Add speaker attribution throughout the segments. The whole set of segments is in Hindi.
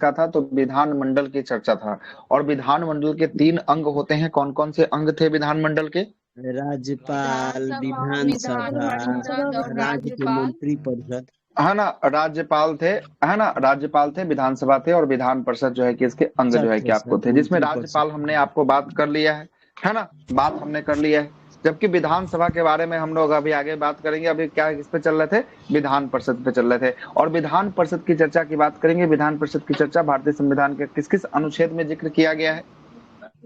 Speaker 1: किसका था, तो विधानमंडल की चर्चा था। और विधानमंडल के 3 अंग होते हैं, कौन कौन से अंग थे विधानमंडल के?
Speaker 2: राज्यपाल,
Speaker 3: विधानसभा, विधान
Speaker 2: विधानसभा,
Speaker 3: परिषद और
Speaker 2: राज्य के
Speaker 3: राज्यपाल।
Speaker 2: मंत्रिपरिषद।
Speaker 1: है ना, राज्यपाल थे, है ना, राज्यपाल थे, विधानसभा थे, और विधान परिषद जो है कि इसके अंग जो है कि आपको थे, जिसमें राज्यपाल हमने आपको बात कर लिया है ना, बात हमने कर लिया है। जबकि विधानसभा के बारे में हम लोग अभी आगे बात करेंगे। अभी क्या किस पे चल रहे थे, विधान परिषद पे चल रहे थे। और विधान परिषद की चर्चा की बात करेंगे। विधान परिषद की चर्चा भारतीय संविधान के किस किस अनुच्छेद में जिक्र किया गया है?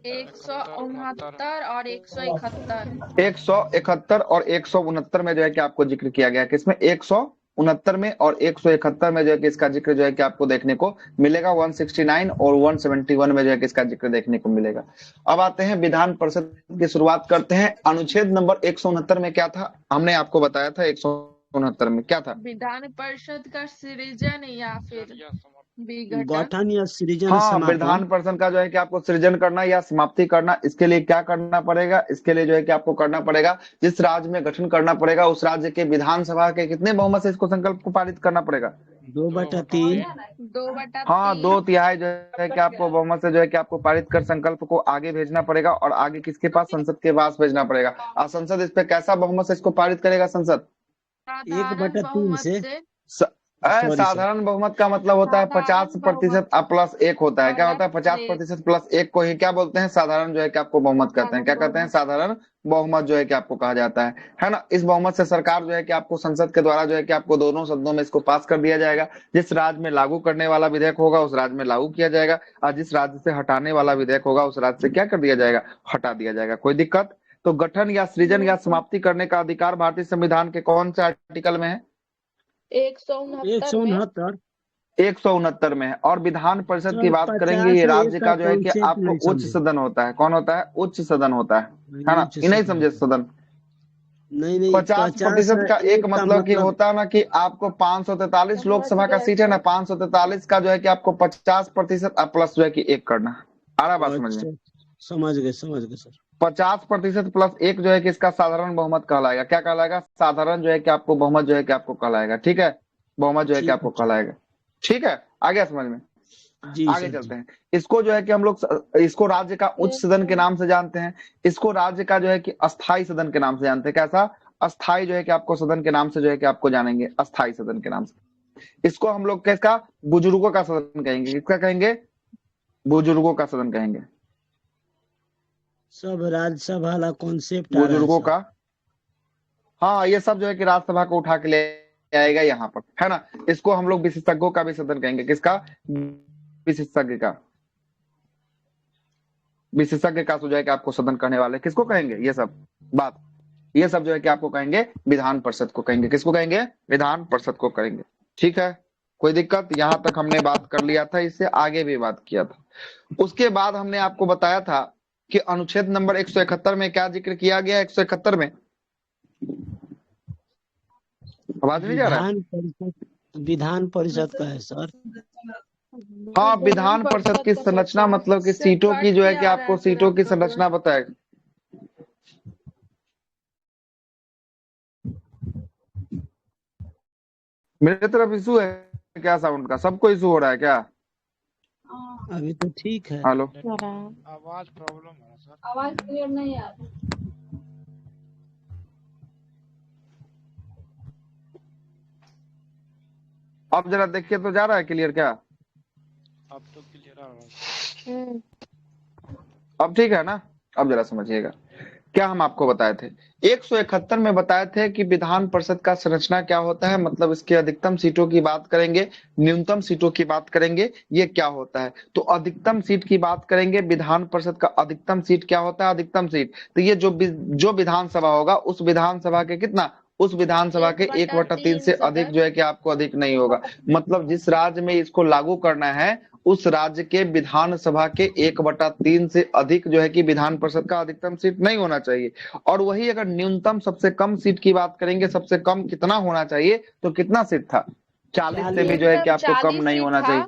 Speaker 3: 169 और 171।
Speaker 1: 171 और 169 में जो है कि आपको जिक्र किया गया है। किसमें? 169 में और 171 में जो है कि इसका जिक्र जो है कि आपको देखने को मिलेगा। 169 और 171 में जो है कि इसका जिक्र देखने को मिलेगा। अब आते हैं विधान परिषद की शुरुआत करते हैं। अनुच्छेद नंबर 169 में क्या था, हमने आपको बताया था। 169 में क्या था?
Speaker 3: विधान परिषद का सृजन या फिर विघटन।
Speaker 2: गठन या सृजन,
Speaker 1: हाँ,
Speaker 2: समापन।
Speaker 1: विधान परिषद का जो है कि आपको सृजन करना या समाप्ति करना, इसके लिए क्या करना पड़ेगा? इसके लिए जो है कि आपको करना पड़ेगा, जिस राज्य में गठन करना पड़ेगा उस राज्य के विधानसभा के कितने बहुमत से इसको संकल्प को पारित करना पड़ेगा?
Speaker 2: 2/3।
Speaker 3: 2/3।
Speaker 1: हाँ, 2/3 जो है कि आपको बहुमत से जो है कि आपको पारित कर संकल्प को आगे भेजना पड़ेगा। और आगे किसके पास? संसद के पास भेजना पड़ेगा। और संसद इस पे कैसा बहुमत से इसको पारित करेगा? संसद
Speaker 2: 1/3 से।
Speaker 1: साधारण बहुमत का मतलब होता है 50% प्लस 1 होता है। क्या होता है? 50% प्लस 1 को ही क्या बोलते हैं? साधारण जो है कि आपको बहुमत कहते हैं। क्या कहते हैं? साधारण बहुमत जो है कि आपको कहा जाता है ना। इस बहुमत से सरकार जो है कि आपको संसद के द्वारा जो है कि आपको दोनों सदनों में इसको पास कर दिया जाएगा। जिस राज्य में लागू करने वाला विधेयक होगा उस राज्य में लागू किया जाएगा, और जिस राज्य से हटाने वाला विधेयक होगा उस राज्य से क्या कर दिया जाएगा? हटा दिया जाएगा। कोई दिक्कत? तो गठन या सृजन या समाप्ति करने का अधिकार भारतीय संविधान के कौन से आर्टिकल में है?
Speaker 3: 169
Speaker 1: 169 में है। और विधान परिषद की बात करेंगे, ये राज्य का जो है कि आपको उच्च सदन होता है। कौन होता है? उच्च सदन होता है ना। ये नहीं समझे? सदन
Speaker 2: नहीं
Speaker 1: 50% का एक मतलब कि होता है ना कि आपको 543 लोकसभा का सीट है ना, 543 का जो है कि आपको 50% प्लस जो है कि 1 करना है। आ रहा बात समझ में?
Speaker 2: समझ गए सर।
Speaker 1: 50% प्लस 1 जो है कि इसका साधारण बहुमत कहलाएगा। क्या कहलाएगा? साधारण जो है कि आपको बहुमत जो है कि आपको कहलाएगा। ठीक है, बहुमत जो है कि आपको कहलाएगा। ठीक है, आ गया समझ में? आगे चलते हैं। इसको जो है कि हम लोग इसको राज्य का उच्च सदन के नाम से जानते हैं। इसको राज्य का जो है कि अस्थाई सदन के नाम से जानते हैं। कैसा? अस्थाई जो है कि आपको सदन के नाम से जो है कि आपको जानेंगे, अस्थाई सदन के नाम से। इसको हम लोग किसका? बुजुर्गों का सदन कहेंगे। किसका कहेंगे? बुजुर्गों का सदन कहेंगे।
Speaker 2: सब राज्यसभा वाला कॉन्सेप्ट
Speaker 1: बुजुर्गों का, हाँ, ये सब जो है कि राज्यसभा को उठा के ले आएगा यहाँ पर, है ना। इसको हम लोग विशेषज्ञों का भी सदन कहेंगे। किसका? विशेषज्ञ का। विशेषज्ञ का जो है कि आपको सदन करने वाले किसको कहेंगे? ये सब बात, ये सब जो है कि आपको कहेंगे विधान परिषद को कहेंगे। किसको कहेंगे? विधान परिषद को कहेंगे। ठीक है, कोई दिक्कत? यहां तक हमने बात कर लिया था, इससे आगे भी बात किया था। उसके बाद हमने आपको बताया था कि अनुच्छेद नंबर 171 में क्या जिक्र किया गया? 171 में आवाज नहीं जा रहा है?
Speaker 2: विधान परिषद का है सर।
Speaker 1: हाँ, विधान परिषद की संरचना मतलब कि सीटों की जो है कि आपको सीटों की संरचना बताएगा। मेरे तरफ इशू है क्या? साउंड का सबको इशू हो रहा है क्या?
Speaker 2: अभी तो ठीक है।
Speaker 1: हेलो,
Speaker 4: आवाज प्रॉब्लम है सर,
Speaker 3: आवाज क्लियर नहीं आ रही।
Speaker 1: अब जरा देखिए तो जा रहा है क्लियर क्या?
Speaker 4: अब तो क्लियर आ रहा है।
Speaker 1: अब ठीक है ना? अब जरा समझिएगा क्या हम आपको बताए थे। 171 में बताए थे कि विधान परिषद का संरचना क्या होता है, मतलब इसके अधिकतम सीटों की बात करेंगे, न्यूनतम सीटों की बात करेंगे, ये क्या होता है। तो अधिकतम सीट की बात करेंगे, विधान परिषद का अधिकतम सीट क्या होता है? अधिकतम सीट तो ये जो विधानसभा होगा उस विधानसभा के कितना, उस विधानसभा के 1/3 से अधिक जो है कि आपको अधिक नहीं होगा। मतलब जिस राज्य में इसको लागू करना है उस राज्य के विधानसभा के 1/3 से अधिक जो है कि विधान परिषद का अधिकतम सीट नहीं होना चाहिए। और वही अगर न्यूनतम सबसे कम सीट की बात करेंगे, सबसे कम कितना होना चाहिए, तो कितना सीट था? 40 से भी जो है कि आपको कम नहीं होना चाहिए।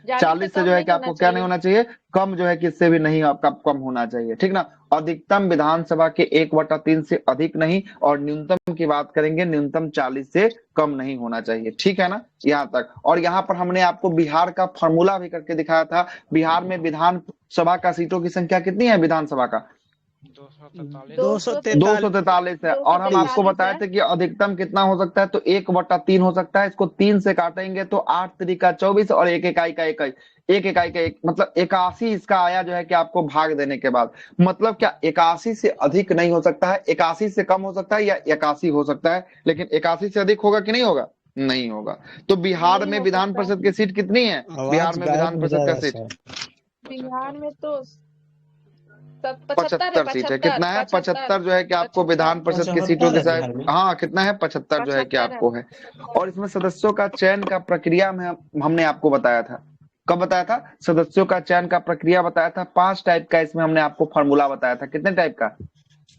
Speaker 3: ज्यादा
Speaker 1: 40 से
Speaker 3: कम
Speaker 1: जो है
Speaker 3: नहीं
Speaker 1: कि
Speaker 3: होना
Speaker 1: आपको क्या नहीं
Speaker 3: चाहिए।
Speaker 1: होना चाहिए, कम जो है कि इससे भी नहीं आपका कम होना चाहिए, ठीक ना। अधिकतम विधानसभा के 1/3 से अधिक नहीं, और न्यूनतम की बात करेंगे न्यूनतम 40 से कम नहीं होना चाहिए, ठीक है ना, यहाँ तक। और यहाँ पर हमने आपको बिहार का फॉर्मूला भी करके दिखाया था। बिहार में विधानसभा का सीटों की संख्या कितनी है विधानसभा का?
Speaker 4: 243।
Speaker 2: 243
Speaker 1: 243 है। और हम आपको
Speaker 3: 243
Speaker 1: बताए
Speaker 3: है।
Speaker 1: थे कि अधिकतम कितना हो सकता है, तो 1/3 हो सकता है। इसको 3 से काटेंगे तो 8 3 24, और एक इकाई का एक, एक इकाई का एक, मतलब 81 इसका आया जो है कि आपको भाग देने के बाद। मतलब क्या 81 से अधिक नहीं हो सकता है, 81 से कम हो सकता है, या 81 हो सकता है, लेकिन 81 से अधिक होगा कि नहीं होगा? नहीं होगा। तो बिहार
Speaker 3: नहीं
Speaker 1: में
Speaker 3: हो
Speaker 1: विधान
Speaker 3: सकता है।
Speaker 1: परिषद की सीट कितनी है? बिहार
Speaker 2: आवाज
Speaker 1: में
Speaker 2: गायब
Speaker 1: विधान
Speaker 2: हो
Speaker 1: परिषद का
Speaker 2: जाएगा
Speaker 1: सीट
Speaker 2: सर।
Speaker 3: बिहार में तो 75 है,
Speaker 1: 75 सीट है।
Speaker 3: 75
Speaker 1: कितना है?
Speaker 3: 75
Speaker 1: 75 जो है कि आपको
Speaker 3: 75।
Speaker 1: विधान परिषद की सीटों
Speaker 2: 75
Speaker 1: के
Speaker 2: है
Speaker 1: साथ,
Speaker 2: बिहार में।
Speaker 1: हाँ कितना है, 75 जो है कि
Speaker 3: 75 है।
Speaker 1: आपको है। और इसमें सदस्यों का चयन का प्रक्रिया में हमने आपको बताया था। कब बताया था? सदस्यों का चयन का प्रक्रिया बताया था। 5 टाइप का इसमें हमने आपको फॉर्मूला बताया था। कितने टाइप का?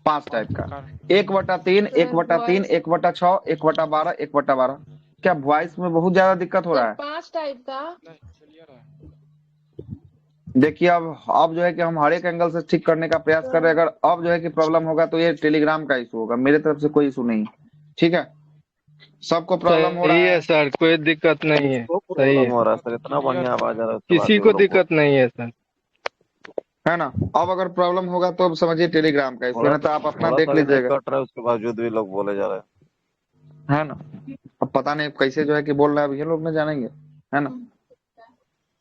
Speaker 1: 5 टाइप का। 1/3,
Speaker 3: सर
Speaker 1: 1/3,
Speaker 3: वॉइस
Speaker 1: 1/6, 1/12, 1/12। क्या वॉइस में बहुत ज्यादा दिक्कत हो
Speaker 3: सर
Speaker 1: रहा है?
Speaker 3: 5 टाइप का।
Speaker 4: नहीं क्लियर है।
Speaker 1: देखिए अब जो है कि हम हर एक एंगल से ठीक करने का प्रयास कर रहे हैं। अगर अब जो है कि प्रॉब्लम होगा तो ये टेलीग्राम का इशू होगा, मेरे तरफ से कोई इशू नहीं, ठीक है। सबको प्रॉब्लम हो रहा
Speaker 5: सही है
Speaker 1: है।
Speaker 5: सर, कोई दिक्कत नहीं है।
Speaker 6: किसको
Speaker 5: सही
Speaker 6: प्रॉब्लम
Speaker 5: है,
Speaker 6: हो रहा है
Speaker 4: बात
Speaker 6: सर?
Speaker 4: तो
Speaker 6: इतना
Speaker 4: क्लियर
Speaker 6: बढ़िया आवाज आ रहा है उसके बाद
Speaker 5: किसी
Speaker 6: भी वो
Speaker 5: को
Speaker 6: लोग
Speaker 5: दिक्कत नहीं है सर।
Speaker 1: है ना। अब अगर प्रॉब्लम होगा तो अब समझिए टेलीग्राम का इशू है
Speaker 6: थोड़ा
Speaker 1: ना, तो आप अपना
Speaker 6: थोड़ा
Speaker 1: देख
Speaker 6: सा भी नहीं
Speaker 1: लीजिएगा,
Speaker 6: कट रहा है उसके बावजूद भी लोग बोले जा रहे हैं।
Speaker 1: है ना। अब पता नहीं कैसे जो है कि बोल रहा है, अब ये लोग न जानेंगे, है ना,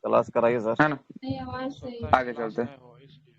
Speaker 6: क्लास कराइए सर।
Speaker 1: है ना।
Speaker 3: नहीं आवाज
Speaker 4: हो
Speaker 3: सही।
Speaker 4: सकता है
Speaker 1: आगे
Speaker 4: क्लास
Speaker 1: चलते हैं,
Speaker 4: में हो इसलिए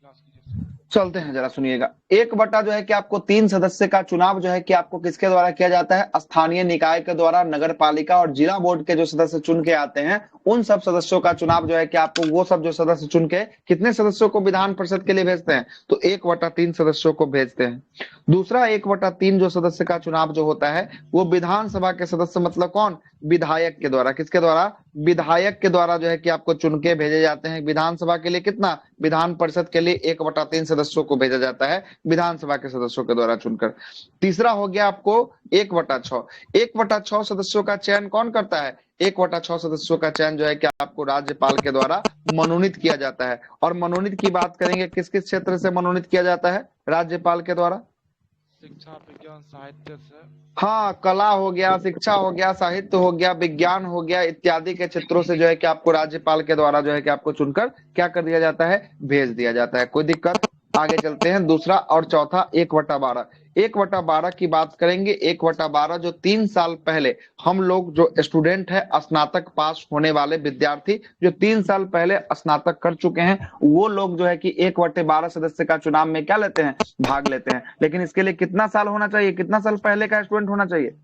Speaker 4: क्लास कीजिए सर।
Speaker 1: चलते हैं, जरा सुनिएगा। एक बटा जो है कि आपको 3 सदस्य का चुनाव जो है कि आपको किसके द्वारा किया जाता है? स्थानीय निकाय के द्वारा। नगर पालिका और जिला बोर्ड के जो सदस्य चुन के आते हैं, उन सब सदस्यों का चुनाव जो है कि आपको, वो सब जो सदस्य चुन के कितने सदस्यों को विधान परिषद के लिए भेजते हैं? तो 1/3 सदस्यों को भेजते हैं। दूसरा 1/3 जो सदस्य का चुनाव जो होता है, वो विधानसभा के सदस्य, मतलब कौन? विधायक के द्वारा। किसके द्वारा? विधायक के द्वारा जो है कि आपको चुन के भेजे जाते हैं। विधानसभा के लिए कितना? विधान परिषद के लिए 1/3 सदस्यों को भेजा जाता है विधानसभा के सदस्यों के द्वारा चुनकर। तीसरा हो गया आपको 1/6। 1/6 सदस्यों का चयन कौन करता है? 1/6 सदस्यों का चयन जो है कि आपको राज्यपाल के द्वारा मनोनीत किया जाता है। और मनोनीत की बात करेंगे, किस किस क्षेत्र से मनोनीत किया जाता है राज्यपाल के द्वारा?
Speaker 4: शिक्षा विज्ञान साहित्य से।
Speaker 1: हाँ, कला हो गया, शिक्षा हो गया, साहित्य हो गया, विज्ञान हो गया, इत्यादि के क्षेत्रों से जो है कि आपको राज्यपाल के द्वारा जो है कि आपको चुनकर क्या कर दिया जाता है? भेज दिया जाता है। कोई दिक्कत? आगे चलते हैं। दूसरा और चौथा 1/12। 1/12 की बात करेंगे। 1/12 जो 3 साल पहले हम लोग जो स्टूडेंट है, स्नातक पास होने वाले विद्यार्थी जो 3 साल पहले स्नातक कर चुके हैं, वो लोग जो है कि 1/12 सदस्य का चुनाव में क्या लेते हैं? भाग लेते हैं। लेकिन इसके लिए कितना साल होना चाहिए? कितना साल पहले का स्टूडेंट होना चाहिए?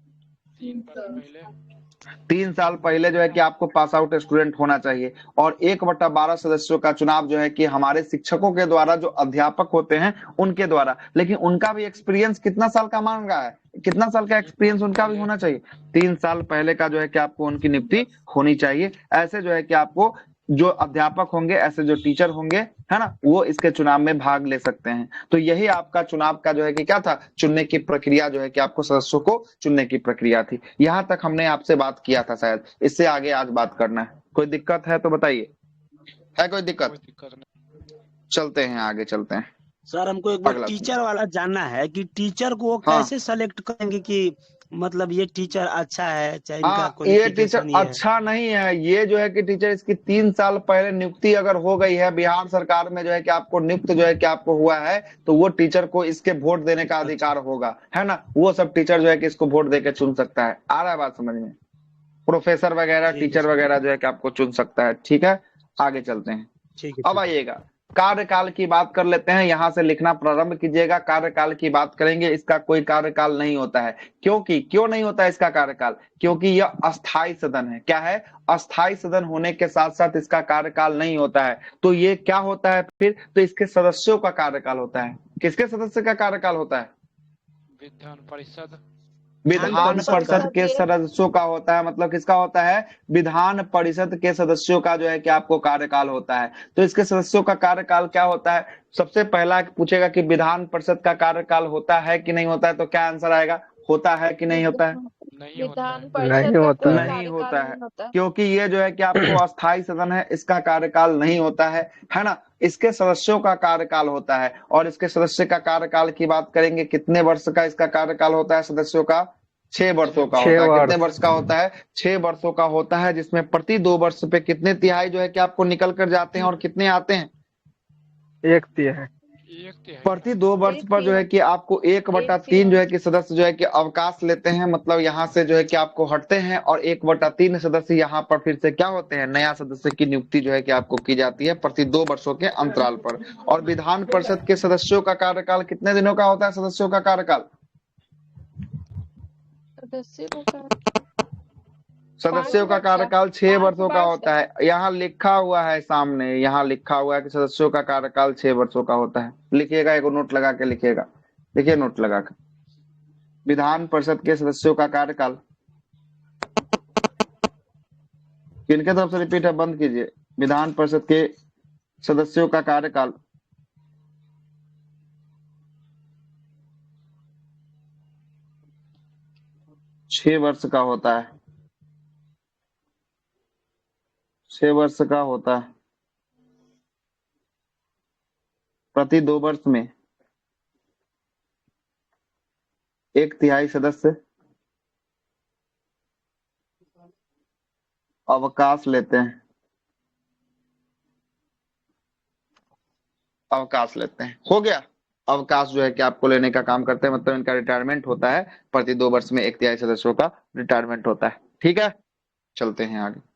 Speaker 1: 3 साल पहले जो है कि आपको पास आउट स्टूडेंट होना चाहिए। और 1/12 सदस्यों का चुनाव जो है कि हमारे शिक्षकों के द्वारा, जो अध्यापक होते हैं उनके द्वारा। लेकिन उनका भी एक्सपीरियंस कितना साल का मांग रहा है? कितना साल का एक्सपीरियंस उनका भी होना चाहिए? 3 साल पहले का जो है कि आपको उनकी नियुक्ति होनी चाहिए। ऐसे जो है कि आपको जो अध्यापक होंगे, ऐसे जो टीचर होंगे, है ना, वो इसके चुनाव में भाग ले सकते हैं। तो यही आपका चुनाव का जो है कि क्या था? चुनने की प्रक्रिया जो है कि आपको सदस्यों को चुनने की प्रक्रिया थी। यहां तक हमने आपसे बात किया था शायद। इससे आगे आज बात करना है। कोई दिक्कत है तो बताइए, है कोई दिक्कत?
Speaker 4: कोई दिक्कत नहीं।
Speaker 1: चलते हैं, आगे चलते हैं।
Speaker 2: सर हमको एक बार
Speaker 1: अगला
Speaker 2: टीचर वाला जानना है कि टीचर को वो
Speaker 1: हाँ
Speaker 2: कैसे सेलेक्ट करेंगे कि मतलब ये टीचर अच्छा है, चाहे इनका
Speaker 1: हाँ, ये टीचर
Speaker 2: क्वालिफिकेशन ये है।
Speaker 1: अच्छा नहीं है। ये जो है कि टीचर, इसकी 3 साल पहले नियुक्ति अगर हो गई है बिहार सरकार में, जो है कि आपको नियुक्त जो है कि आपको हुआ है, तो वो टीचर को इसके वोट देने का अधिकार होगा, है ना। वो सब टीचर जो है कि इसको वोट देके चुन सकता है। आ रहा है बात समझ में? प्रोफेसर वगैरह,
Speaker 2: ठीक है
Speaker 1: टीचर
Speaker 2: सर,
Speaker 1: वगैरह जो है कि आपको चुन सकता है, ठीक है। आगे चलते हैं।
Speaker 2: ठीक है
Speaker 1: अब
Speaker 2: ठीक है।
Speaker 1: आइएगा, कार्यकाल की बात कर लेते हैं। यहां से लिखना प्रारंभ कीजिएगा। कार्यकाल की बात करेंगे। इसका कोई कार्यकाल नहीं होता है। क्योंकि क्यों नहीं होता है इसका कार्यकाल? क्योंकि यह अस्थाई सदन है। क्या है? अस्थाई सदन होने के साथ साथ इसका कार्यकाल नहीं होता है। तो ये क्या होता है फिर? तो इसके सदस्यों का कार्यकाल होता है। किसके सदस्य का कार्यकाल होता है?
Speaker 4: विधान परिषद।
Speaker 1: विधान
Speaker 2: परिषद
Speaker 1: परिषद के सदस्यों का होता है। मतलब किसका होता है? विधान परिषद के सदस्यों का जो है कि आपको कार्यकाल होता है। तो इसके सदस्यों का कार्यकाल क्या होता है? सबसे पहला पूछेगा कि विधान परिषद का कार्यकाल होता है कि नहीं होता है, तो क्या आंसर आएगा? होता है कि नहीं होता है?
Speaker 4: नहीं होता
Speaker 3: विधान
Speaker 4: है।
Speaker 3: परिषद
Speaker 5: नहीं
Speaker 3: का
Speaker 5: होता
Speaker 3: कोई
Speaker 5: है।
Speaker 1: नहीं होता
Speaker 3: कार्यकाल
Speaker 1: है,
Speaker 3: नहीं होता।
Speaker 1: क्योंकि ये जो है कि आपको अस्थाई सदन है, इसका कार्यकाल नहीं होता है ना। इसके सदस्यों का कार्यकाल होता है, और इसके सदस्य का कार्यकाल की बात करेंगे, कितने वर्ष का इसका कार्यकाल होता है सदस्यों का? 6 वर्षों का
Speaker 5: छह
Speaker 1: होता है। कितने
Speaker 5: वर्ष
Speaker 1: वर्ष का होता है? 6 वर्षों का होता है, जिसमें प्रति 2 वर्ष पे कितने तिहाई जो है कि आपको निकल कर जाते हैं और कितने आते हैं?
Speaker 5: 1/3
Speaker 4: एक तिहाई
Speaker 1: प्रति 2 वर्ष
Speaker 3: एक
Speaker 1: पर जो है
Speaker 3: तिहाई।
Speaker 1: कि आपको 1/3 जो है कि सदस्य जो है कि अवकाश लेते हैं, मतलब यहाँ से जो है कि आपको हटते हैं, और 1/3 सदस्य यहाँ पर फिर से क्या होते हैं? नया सदस्य की नियुक्ति जो है कि आपको की जाती है प्रति 2 वर्षों के अंतराल पर। और विधान परिषद के सदस्यों का कार्यकाल कितने दिनों का होता है? सदस्यों का कार्यकाल,
Speaker 3: सदस्य को का
Speaker 1: सदस्यों
Speaker 3: 5
Speaker 1: का
Speaker 3: वर्ष का,
Speaker 1: कार्यकाल 6 वर्षों का
Speaker 3: 5 वर्ष
Speaker 1: होता है। यहाँ लिखा हुआ है, सामने यहाँ लिखा हुआ है कि सदस्यों का कार्यकाल 6 वर्षों का होता है। लिखिएगा, एक नोट लगा के लिखिएगा, लिखिए नोट लगा के। विधान परिषद के सदस्यों का कार्यकाल किनके तरफ से रिपीट है? बंद कीजिए। विधान परिषद के सदस्यों का कार्यकाल 6 वर्ष का होता है। 6 वर्ष का होता है। प्रति 2 वर्ष में 1/3 सदस्य अवकाश लेते हैं, अवकाश लेते हैं। हो गया। अवकाश जो है कि आपको लेने का काम करते हैं, मतलब इनका रिटायरमेंट होता है। प्रति 2 वर्ष में 1/3 सदस्यों का रिटायरमेंट होता है। ठीक है, चलते हैं आगे।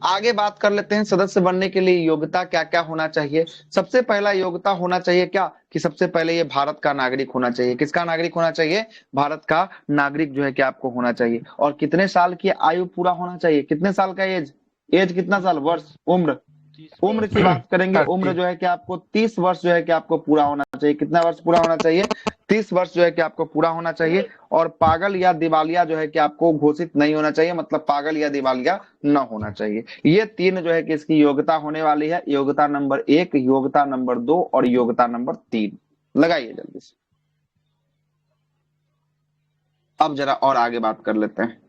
Speaker 1: आगे बात कर लेते हैं, सदस्य बनने के लिए योग्यता क्या क्या होना चाहिए। सबसे पहला योग्यता होना चाहिए क्या, कि सबसे पहले ये भारत का नागरिक होना चाहिए। किसका नागरिक होना चाहिए? भारत का नागरिक जो है कि आपको होना चाहिए। और कितने साल की आयु पूरा होना चाहिए? कितने साल का एज? एज कितना साल? वर्ष, उम्र।
Speaker 4: 30
Speaker 1: उम्र की बात करेंगे, उम्र
Speaker 5: 30
Speaker 1: जो है कि आपको 30 वर्ष जो है कि आपको पूरा होना चाहिए। कितना वर्ष पूरा होना चाहिए? 30 वर्ष जो है कि आपको पूरा होना चाहिए। और पागल या दिवालिया जो है कि आपको घोषित नहीं होना चाहिए, मतलब पागल या दिवालिया न होना चाहिए। ये 3 जो है कि इसकी योग्यता होने वाली है। योग्यता नंबर 1, योग्यता नंबर 2 और योग्यता नंबर 3। लगाइए जल्दी से। अब जरा और आगे बात कर लेते हैं।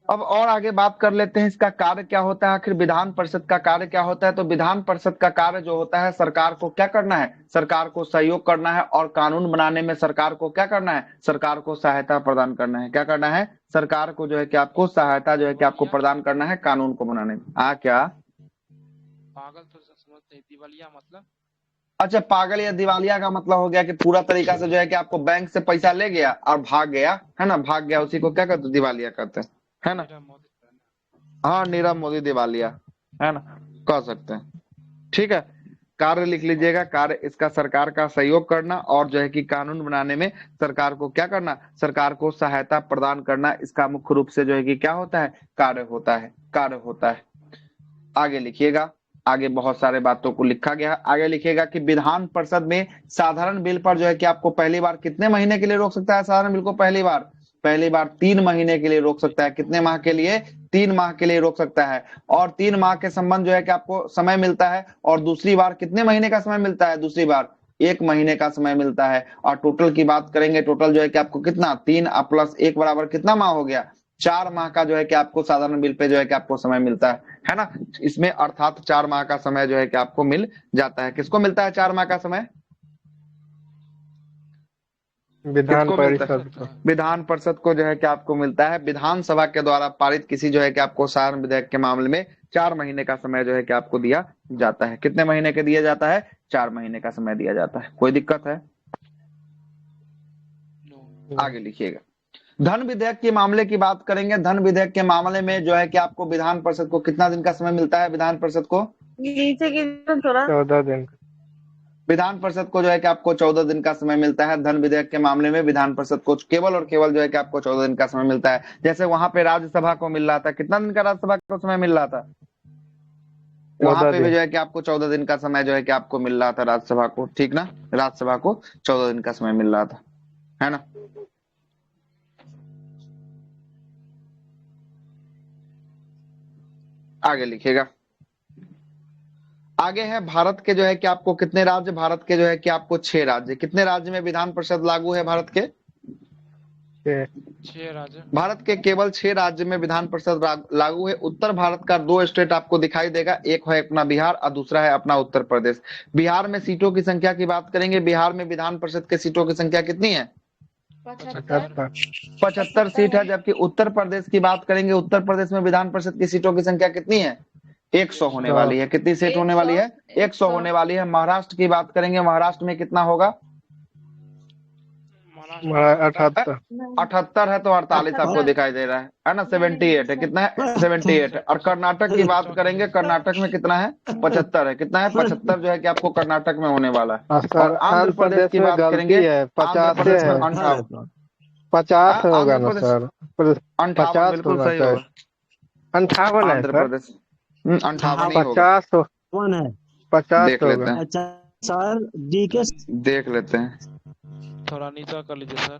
Speaker 1: अब और आगे बात कर लेते हैं, इसका कार्य क्या होता है, आखिर विधान परिषद का कार्य क्या होता है। तो विधान परिषद का कार्य जो होता है, सरकार को क्या करना है? सरकार को सहयोग करना है, और कानून बनाने में सरकार को क्या करना है? सरकार को सहायता प्रदान करना है। क्या करना है? सरकार को जो है कि आपको सहायता जो है कि आपको प्रदान करना है कानून को बनाने में। क्या
Speaker 4: पागल तो समझते हैं, दिवालिया मतलब
Speaker 1: अच्छा, पागल या दिवालिया का मतलब हो गया कि पूरा तरीका से जो है कि आपको बैंक से पैसा ले गया और भाग गया, है ना, भाग गया, उसी को क्या कहते हैं? दिवालिया कहते हैं, है ना।
Speaker 4: मेरा मोदी था ना।
Speaker 1: हाँ, नीरव मोदी दिवालिया, है ना, कह सकते हैं। ठीक है, कार्य लिख लीजिएगा। कार्य इसका सरकार का सहयोग करना, और जो है कि कानून बनाने में सरकार को क्या करना? सरकार को सहायता प्रदान करना। इसका मुख्य रूप से जो है कि क्या होता है? कार्य होता है, कार्य होता है। आगे लिखिएगा, आगे बहुत सारे बातों को लिखा गया है। आगे लिखिएगा कि विधान परिषद में साधारण बिल पर जो है कि आपको पहली बार कितने महीने के लिए रोक सकता है? साधारण बिल को पहली बार 3 महीने के लिए रोक सकता है। कितने माह के लिए? 3 माह के लिए रोक सकता है। और 3 माह के संबंध जो है कि आपको समय मिलता है। और दूसरी बार कितने महीने का समय मिलता है? दूसरी बार 1 महीने का समय मिलता है। और टोटल की बात करेंगे, टोटल जो है कि आपको कितना? 3 प्लस 1 बराबर कितना माह हो गया? 4 माह का जो है कि आपको साधारण बिल पे जो है कि आपको समय मिलता है ना। इसमें अर्थात 4 माह का समय जो है कि आपको मिल जाता है। किसको मिलता है 4 माह का समय?
Speaker 5: विधान
Speaker 1: किसको मिलता है?
Speaker 5: परिषद को।
Speaker 1: विधान परिषद को जो है कि आपको मिलता है। विधानसभा के द्वारा पारित किसी जो है कि आपको साधारण विधेयक के मामले में 4 महीने का समय जो है कि आपको दिया जाता है। कितने महीने के दिया जाता है? 4 महीने का समय दिया जाता है। कोई दिक्कत है?
Speaker 4: नो।
Speaker 1: आगे लिखिएगा। धन विधेयक के मामले की बात करेंगे। धन विधेयक के मामले में जो है कि आपको विधान परिषद को कितना दिन का समय मिलता है? विधान परिषद को
Speaker 3: नीचे की थोड़ा
Speaker 5: 14 दिन।
Speaker 1: विधान परिषद को जो है कि आपको 14 दिन का समय मिलता है। धन विधेयक के मामले में विधान परिषद को केवल और केवल जो है कि आपको 14 दिन का समय मिलता है। जैसे वहां पे राज्यसभा को मिल रहा था, कितना दिन का राज्यसभा को समय मिल रहा था? वहां
Speaker 5: 14
Speaker 1: पे भी
Speaker 5: दिन।
Speaker 1: जो है कि आपको 14 दिन का समय जो है कि आपको मिल रहा था राज्यसभा को, ठीक ना। राज्यसभा को 14 दिन का समय मिल रहा था, है ना। आगे लिखिएगा। आगे है भारत के जो है कि आपको कितने राज्य, भारत के जो है कि आपको 6 राज्य। कितने राज्य में विधान परिषद लागू है भारत के?
Speaker 4: 6 राज्य।
Speaker 1: भारत के केवल 6 राज्य में विधान परिषद लागू है। उत्तर भारत का 2 स्टेट आपको दिखाई देगा, एक है अपना बिहार और दूसरा है अपना उत्तर प्रदेश। बिहार में सीटों की संख्या की बात करेंगे, बिहार में विधान परिषद के सीटों की संख्या कितनी है?
Speaker 3: 75।
Speaker 1: 75 सीट है। जबकि उत्तर प्रदेश की बात करेंगे, उत्तर प्रदेश में विधान परिषद की सीटों की संख्या कितनी है? 100 होने वाली है। कितनी सीट होने वाली है? 100 होने वाली है। महाराष्ट्र की बात करेंगे, महाराष्ट्र में कितना होगा?
Speaker 5: 78।
Speaker 1: 78 है, तो 48 आपको दिखाई दे रहा है ना? 78 है। कितना है? 78 है। और कर्नाटक की बात करेंगे, कर्नाटक में कितना है? 75 है। कितना है? 75 जो है कि आपको कर्नाटक में होने वाला है।
Speaker 5: सर
Speaker 1: और आंध्र प्रदेश की बात करेंगे, आंध्र प्रदेश में 58।
Speaker 5: 50 होगा ना सर?
Speaker 1: 58 बिल्कुल सही होगा।
Speaker 5: 58 है
Speaker 1: आंध्र
Speaker 5: सर।
Speaker 1: प्रदेश 58 ही होगा।
Speaker 5: 50
Speaker 2: कौन है?
Speaker 5: 50
Speaker 1: देख लेते
Speaker 5: होगा।
Speaker 1: हैं,
Speaker 2: अच्छा सर, डी के
Speaker 1: देख लेते हैं।
Speaker 4: थोड़ा नीचा कर लीजिए सर।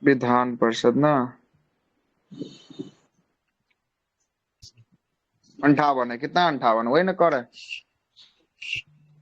Speaker 1: विधान परिषद ना 58 है। कितना? 58, वही ना कर रहे?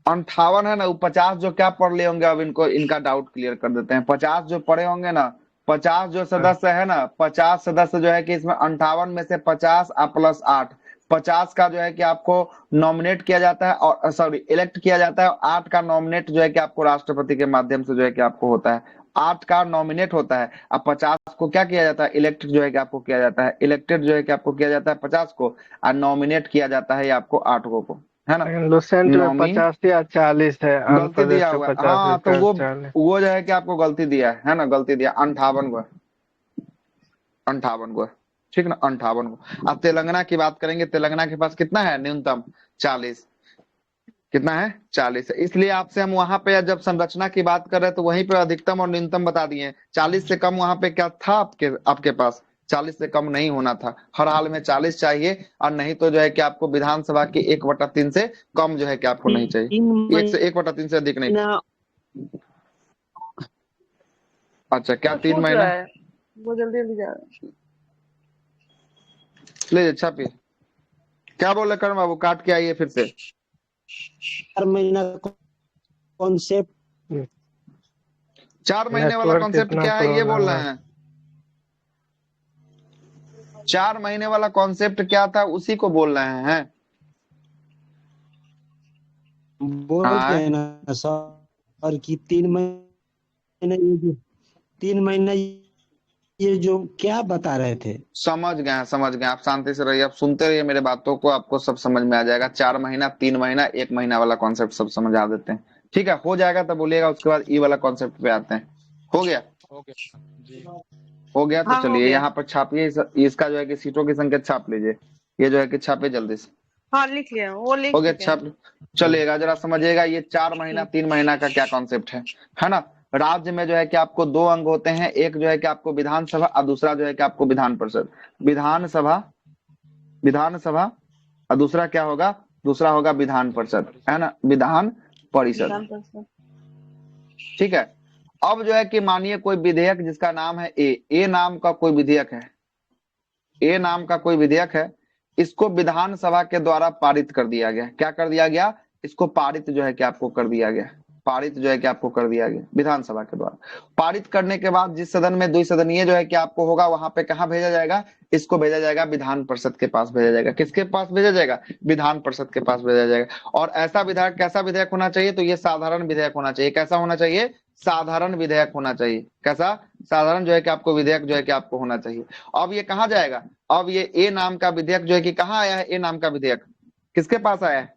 Speaker 1: 58 है ना। वो 50 जो क्या पढ़ लिए होंगे, अब इनको इनका डाउट क्लियर कर देते हैं। 50 जो पढ़े होंगे ना, 50 जो सदस्य है ना, 50 सदस्य जो है कि इसमें 58 में से 50 प्लस 8, 50 का जो है कि आपको नॉमिनेट किया जाता है, और सॉरी इलेक्ट किया जाता है। और 8 का नॉमिनेट जो है कि आपको राष्ट्रपति के माध्यम से जो है कि आपको होता है। 8 का नॉमिनेट होता है। अब 50 को क्या किया जाता है? इलेक्ट जो है कि आपको किया जाता है। इलेक्टेड जो है कि आपको किया जाता है 50 को, और नॉमिनेट किया जाता है आपको 8 को, है ना?
Speaker 5: लुसेंट में
Speaker 1: नॉमी
Speaker 5: 50 या 40 है। आंध्र
Speaker 1: गलती
Speaker 5: प्रदेश
Speaker 1: दिया
Speaker 5: का
Speaker 1: हुआ है।
Speaker 5: 50
Speaker 1: हाँ, तो
Speaker 5: इसका 40।
Speaker 1: वो जो है कि आपको गलती दिया है ना? गलती दिया 58 को, 58 को, ठीक ना? 58 को। अब तेलंगाना की बात करेंगे, तेलंगाना के पास कितना है? न्यूनतम 40। कितना है? 40 है। इसलिए आपसे हम वहां पे जब संरचना की बात कर रहे हैं तो वहीं पे अधिकतम और न्यूनतम बता दिए। 40 से कम वहां पे क्या था आपके पास? 40 से कम नहीं होना था। हर हाल में 40 चाहिए, और नहीं तो जो है कि आपको विधानसभा की 1/3 से कम जो है कि आपको नहीं चाहिए। 1/3 से अधिक नहीं। अच्छा, क्या 3 महीना?
Speaker 3: वो जल्दी जल्दी जा रहा है।
Speaker 1: ले छापिए। क्या बोले करण बाबू? काट के आइए फिर से।
Speaker 2: 4 महीना कॉन्सेप्ट।
Speaker 1: 4 महीने वाला
Speaker 5: नेटवर्क
Speaker 1: कॉन्सेप्ट
Speaker 5: इतना
Speaker 1: क्या है ये बोल
Speaker 5: प्रॉब्लम
Speaker 1: रहे
Speaker 5: है।
Speaker 1: हैं? 4 महीने वाला कॉन्सेप्ट क्या था उसी को बोल रहे हैं।
Speaker 2: बोलते हैं ना सर कि 3 महीने, ये जो 3 महीना ये जो क्या बता रहे थे?
Speaker 1: समझ गए, समझ गए। आप शांति से रहिए, आप सुनते रहिए मेरे बातों को, आपको सब समझ में आ जाएगा। 4 महीना, 3 महीना, 1 महीना वाला कॉन्सेप्ट सब समझा देते हैं। ठीक है, हो जाएगा तो बोलिएगा। उसके बाद ई वाला कॉन्सेप्ट पे आते हैं। हो गया?
Speaker 4: हो गया जी।
Speaker 1: हो गया तो
Speaker 3: हाँ, हो
Speaker 1: चलिए
Speaker 3: गया।
Speaker 1: यहाँ पर छापिए। इसका जो है कि सीटों की संख्या छाप लीजिए। ये जो है कि छापे जल्दी से।
Speaker 3: हाँ, लिख लिया, वो लिख
Speaker 1: हो गया?
Speaker 3: चुके हैं।
Speaker 1: छाप चलिएगा। जरा समझिएगा ये 4 महीना 3 महीना का क्या कॉन्सेप्ट है ना? राज्य में जो है कि आपको 2 अंग होते हैं, एक जो है कि आपको विधानसभा और दूसरा जो है कि आपको विधान परिषद। विधानसभा, विधानसभा, और दूसरा क्या होगा? दूसरा होगा विधान परिषद, है ना? विधान परिषद, ठीक है। अब जो है कि मानिए कोई विधेयक जिसका नाम है ए नाम का कोई विधेयक है, ए नाम का कोई विधेयक है। इसको विधानसभा के द्वारा पारित कर दिया गया। क्या कर दिया गया? इसको पारित जो है कि आपको कर दिया गया। पारित जो है कि आपको कर दिया गया विधानसभा के द्वारा। पारित करने के बाद जिस सदन में द्विसदनीय जो है कि आपको होगा, वहां पे कहाँ भेजा जाएगा? इसको भेजा जाएगा विधान परिषद के पास भेजा जाएगा। किसके पास भेजा जाएगा? विधान परिषद के पास भेजा जाएगा। और ऐसा विधेयक, कैसा विधेयक होना चाहिए? तो ये साधारण विधेयक होना चाहिए। कैसा होना चाहिए? साधारण विधेयक होना चाहिए। कैसा? साधारण जो है कि आपको विधेयक जो है कि आपको होना चाहिए। अब ये कहाँ जाएगा? अब ये ए नाम का विधेयक जो है कि कहाँ आया है? ए नाम का विधेयक किसके पास आया है?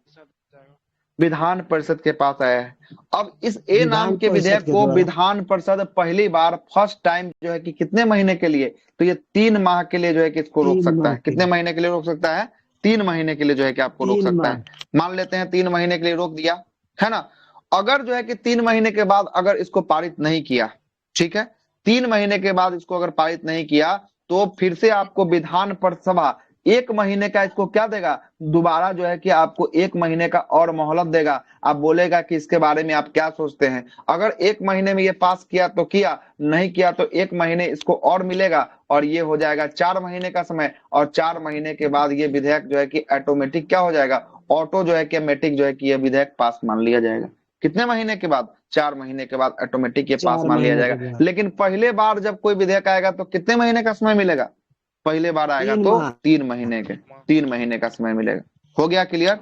Speaker 1: विधान परिषद के पास आया है। अब इस ए नाम के विधेयक को विधान परिषद पहली बार फर्स्ट टाइम जो है कि कितने महीने के लिए? तो ये 3 माह के लिए जो है कि इसको रोक सकता है। कितने महीने के लिए रोक सकता है? 3 महीने के लिए जो है कि आपको रोक सकता है। मान लेते हैं 3 महीने के लिए रोक दिया, है ना? अगर जो है कि 3 महीने के बाद अगर इसको पारित नहीं किया, ठीक है, 3 महीने के बाद इसको अगर पारित नहीं किया, तो फिर से आपको विधान परिषद 1 महीने का इसको क्या देगा, दोबारा जो है कि आपको 1 महीने का और मोहलत देगा। आप बोलेगा कि इसके बारे में आप क्या सोचते हैं। अगर 1 महीने में ये पास किया तो किया, नहीं किया तो 1 महीने इसको और मिलेगा, और ये हो जाएगा 4 महीने का समय। और 4 महीने के बाद ये विधेयक जो है कि ऑटोमेटिक क्या हो जाएगा, ऑटो जो है कि मैटिक जो है कि ये विधेयक पास मान लिया जाएगा। कितने महीने के बाद, 4 महीने के बाद ऑटोमेटिक ये पास
Speaker 2: 4
Speaker 1: मान लिया
Speaker 2: महीने के
Speaker 1: जाएगा।
Speaker 2: बाद
Speaker 1: लेकिन पहले बार जब कोई विधेयक आएगा तो कितने महीने का समय मिलेगा, पहले बार आएगा
Speaker 2: 3
Speaker 1: तो
Speaker 2: माह
Speaker 1: 3 महीने के, 3 महीने का समय मिलेगा। हो गया क्लियर?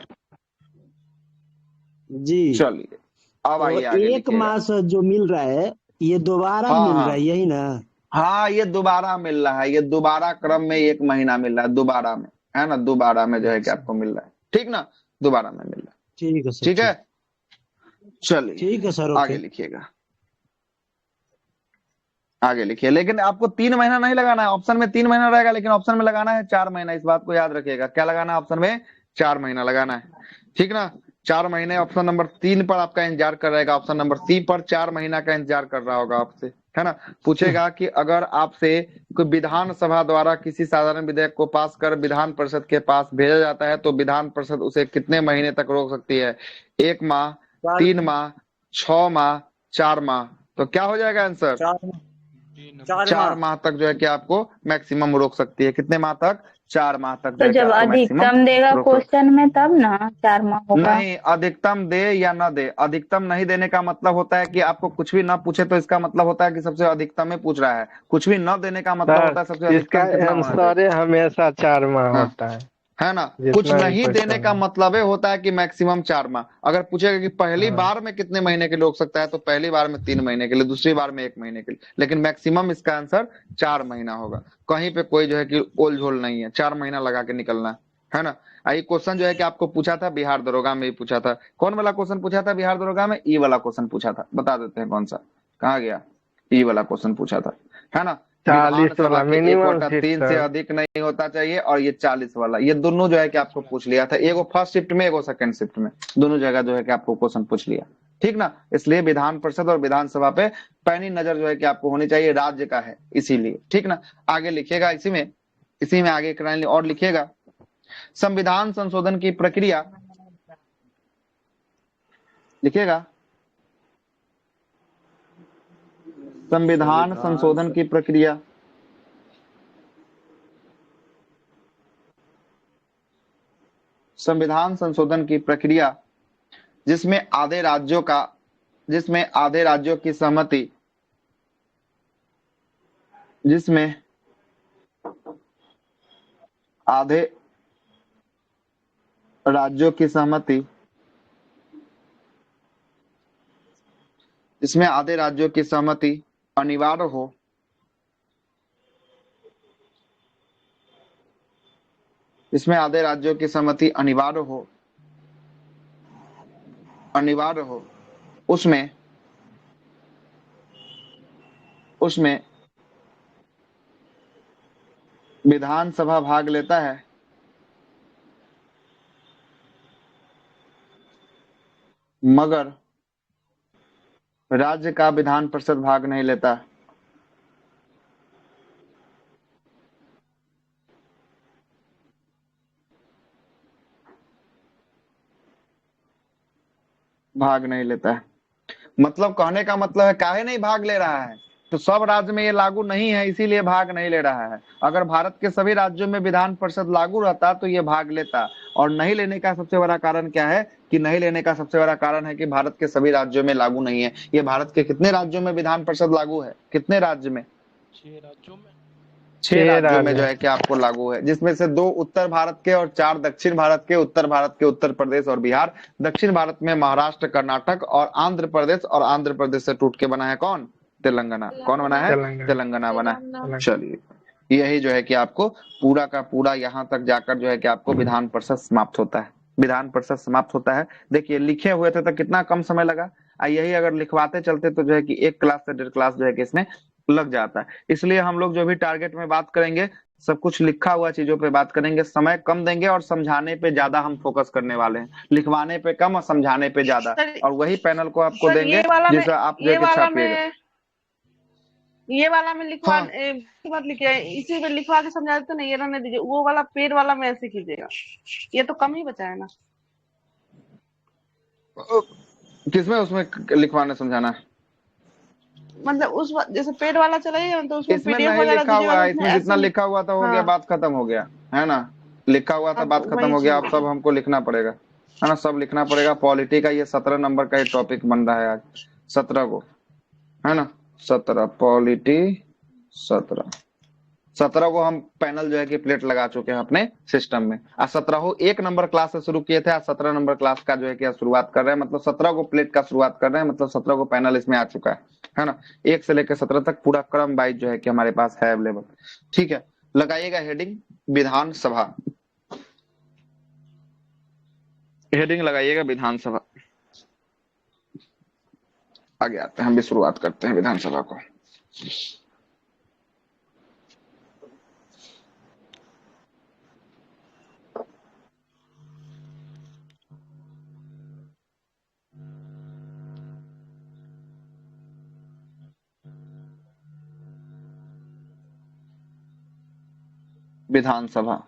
Speaker 2: जी।
Speaker 1: चलिए अब
Speaker 2: तो
Speaker 1: आइए आगे
Speaker 2: 1
Speaker 1: लिखिएगा।
Speaker 2: मास जो मिल रहा है ये दोबारा
Speaker 1: हाँ
Speaker 2: मिल रहा है,
Speaker 1: हाँ
Speaker 2: यही ना?
Speaker 1: हाँ, ये दोबारा मिल रहा है, ये दोबारा क्रम में 1 महीना मिल रहा है, दोबारा में, है ना, दोबारा में जो है कि
Speaker 2: अच्छा,
Speaker 1: आपको मिल रहा है, ठीक ना, दोबारा में मिल रहा है।
Speaker 2: ठीक है सर,
Speaker 1: ठीक है,
Speaker 2: ठीक
Speaker 1: चलिए
Speaker 2: ठीक है सर,
Speaker 1: आगे
Speaker 2: ओके।
Speaker 1: लिखिएगा, आगे लिखिए। लेकिन आपको 3 महीना नहीं लगाना है, ऑप्शन में 3 महीना रहेगा, लेकिन ऑप्शन में लगाना है 4 महीना। इस बात को याद रखिएगा, क्या लगाना है ऑप्शन में, 4 महीना लगाना है, ठीक ना। 4 महीने ऑप्शन नंबर 3 पर आपका इंतजार कर रहेगा, ऑप्शन नंबर सी पर 4 महीना का इंतजार कर रहा होगा आपसे, है ना। पूछेगा कि अगर आपसे कोई विधानसभा द्वारा किसी साधारण विधेयक को पास कर विधान परिषद के पास भेजा जाता है तो विधान परिषद उसे कितने महीने तक रोक सकती है, 1 माह, 3 माह, 6 माह, 4 माह। तो क्या हो जाएगा आंसर, 4 माह तक जो है कि आपको मैक्सिमम रोक सकती है। कितने माह तक, 4 माह तक जो
Speaker 7: तो
Speaker 1: है कि
Speaker 7: जब
Speaker 1: आपको मैक्सिमम
Speaker 7: अधिकतम देगा
Speaker 1: रोक सकती
Speaker 7: क्वेश्चन में तब ना 4 माह
Speaker 1: है।
Speaker 7: होगा।
Speaker 1: नहीं, अधिकतम दे या न दे, अधिकतम नहीं देने का मतलब होता है कि आपको कुछ भी ना पूछे तो इसका मतलब होता है कि सबसे अधिकतम में पूछ रहा है। कुछ भी न देने का मतलब होता है सबसे
Speaker 5: सर इसका
Speaker 1: अधिकतम कितना होना चाहिए।
Speaker 5: आंसर हमेशा 4 माह
Speaker 1: हाँ,
Speaker 5: होता
Speaker 1: है ना। कुछ
Speaker 5: जितना भी
Speaker 1: नहीं देने
Speaker 5: क्वेश्चन
Speaker 1: का
Speaker 5: है।
Speaker 1: मतलब ये होता है कि मैक्सिमम 4 माह। अगर पूछेगा कि पहली
Speaker 5: हाँ
Speaker 1: बार में कितने महीने के लिए रोक सकता है तो पहली बार में 3 महीने के लिए, दूसरी बार में 1 महीने के लिए, लेकिन मैक्सिमम इसका आंसर 4 महीना होगा। कहीं पे कोई जो है कि ओल झोल नहीं है, 4 महीना लगा के निकलना है ना। ये क्वेश्चन जो है कि आपको पूछा था बिहार दरोगा में ही पूछा था। कौन वाला क्वेश्चन पूछा था बिहार दरोगा में, ई वाला क्वेश्चन पूछा था, बता देते हैं कौन सा, कहाँ गया, ई वाला क्वेश्चन पूछा था, है ना।
Speaker 5: 40
Speaker 1: विधानसभा
Speaker 5: वाला
Speaker 1: के
Speaker 5: मिनिमम
Speaker 1: 1/3
Speaker 5: सीट
Speaker 1: से
Speaker 5: सर।
Speaker 1: अधिक नहीं होता चाहिए, और ये 40 वाला, ये दोनों जो है कि आपको पूछ लिया था, एगो फर्स्ट शिफ्ट में एगो सेकंड शिफ्ट में, दोनों जगह जो है कि आपको क्वेश्चन पूछ लिया, ठीक ना। इसलिए विधान परिषद और विधानसभा पे पैनी नजर जो है कि आपको होनी चाहिए, राज्य का है इसीलिए, ठीक ना। आगे लिखिएगा, इसी में आगे एक लाइन और लिखिएगा, संविधान संशोधन की प्रक्रिया लिखिएगा, संविधान संशोधन की प्रक्रिया, संविधान संशोधन की प्रक्रिया जिसमें आधे राज्यों की सहमति, जिसमें आधे राज्यों की सहमति, जिसमें आधे राज्यों की सहमति अनिवार्य हो, इसमें आधे राज्यों की सहमति अनिवार्य हो, उसमें विधानसभा भाग लेता है, मगर राज्य का विधान परिषद भाग नहीं लेता। भाग नहीं लेता है, मतलब कहने का मतलब है काहे नहीं भाग ले रहा है, तो सब राज्य में ये लागू नहीं है इसीलिए भाग नहीं ले रहा है। अगर भारत के सभी राज्यों में विधान परिषद लागू रहता तो ये भाग लेता। और नहीं लेने का सबसे बड़ा कारण क्या है, कि नहीं लेने का सबसे बड़ा कारण है कि भारत के सभी राज्यों में लागू नहीं है। ये भारत के कितने राज्यों में विधान परिषद लागू है, कितने राज्य में,
Speaker 4: 6 राज्यों में।
Speaker 1: 6 राज्यों में जो है कि आपको लागू है, जिसमें से 2 उत्तर भारत के और 4 दक्षिण भारत के। उत्तर भारत के उत्तर प्रदेश और बिहार, दक्षिण भारत में महाराष्ट्र, कर्नाटक और आंध्र प्रदेश, और आंध्र प्रदेश से टूट के बना है कौन, तेलंगाना। कौन बना है, तेलंगाना बना है। चलिए यही जो है कि आपको पूरा का पूरा यहाँ तक जाकर जो है कि आपको विधान परिषद समाप्त होता है, विधान परिषद समाप्त होता है। देखिए लिखे हुए थे तो कितना कम समय लगा, यही अगर लिखवाते चलते तो जो है कि 1 क्लास से 1.5 क्लास जो है कि इसमें लग जाता है। इसलिए हम लोग जो भी टारगेट में बात करेंगे सब कुछ लिखा हुआ चीजों पे बात करेंगे, समय कम देंगे और समझाने पे ज्यादा हम फोकस करने वाले हैं, लिखवाने पे कम और समझाने पे ज्यादा।
Speaker 3: सर
Speaker 1: और वही पैनल को आपको
Speaker 3: सर
Speaker 1: देंगे
Speaker 3: ये वाला में
Speaker 1: जिससे आप जो है कि छापिएगा।
Speaker 3: ये वाला में लिखवा
Speaker 1: हाँ
Speaker 3: मत लिखिए, इसी पे लिखवा के समझा देते ना, ये रहने दीजिए, वो वाला पेड़ वाला में ऐसे कीजिएगा, ये तो कम ही बचा है ना।
Speaker 1: किसमें उसमें लिखवाना समझाना है?
Speaker 3: मतलब जैसे पेड़ वाला चलाइए तो उसमें
Speaker 1: इसमें
Speaker 3: पीडीएफ
Speaker 1: नहीं
Speaker 3: वगैरह
Speaker 1: लिखा
Speaker 3: दीजिएगा
Speaker 1: हुआ
Speaker 3: तो
Speaker 1: है,
Speaker 3: उसमें
Speaker 1: इसमें जितना
Speaker 3: ऐसे
Speaker 1: लिखा हुआ था हो गया,
Speaker 3: हाँ
Speaker 1: बात खत्म हो गया है ना। लिखा हुआ था,
Speaker 3: हाँ,
Speaker 1: बात
Speaker 3: तो
Speaker 1: खत्म
Speaker 3: वही
Speaker 1: हो गया, अब
Speaker 3: चीज
Speaker 1: सब हमको लिखना पड़ेगा, है ना, सब लिखना पड़ेगा। पॉलिटी का ये 17 नंबर का ही टॉपिक बन रहा है आज, 17 को, है ना। 17 पॉलिटी, 17 17 को हम पैनल जो है कि प्लेट लगा चुके हैं अपने सिस्टम में। आज 17 एक नंबर क्लास से शुरू किए थे, आज 17 नंबर क्लास का जो है कि शुरुआत कर रहे हैं, मतलब 17 को प्लेट का शुरुआत कर रहे हैं, मतलब 17 को पैनल इसमें आ चुका है ना। 1 से लेकर 17 तक पूरा क्रम वाइज जो है कि हमारे पास है अवेलेबल। ठीक है, लगाइएगा हेडिंग विधानसभा, हेडिंग लगाइएगा विधानसभा। आगे आते हैं, हम भी शुरुआत करते हैं विधानसभा को। विधानसभा,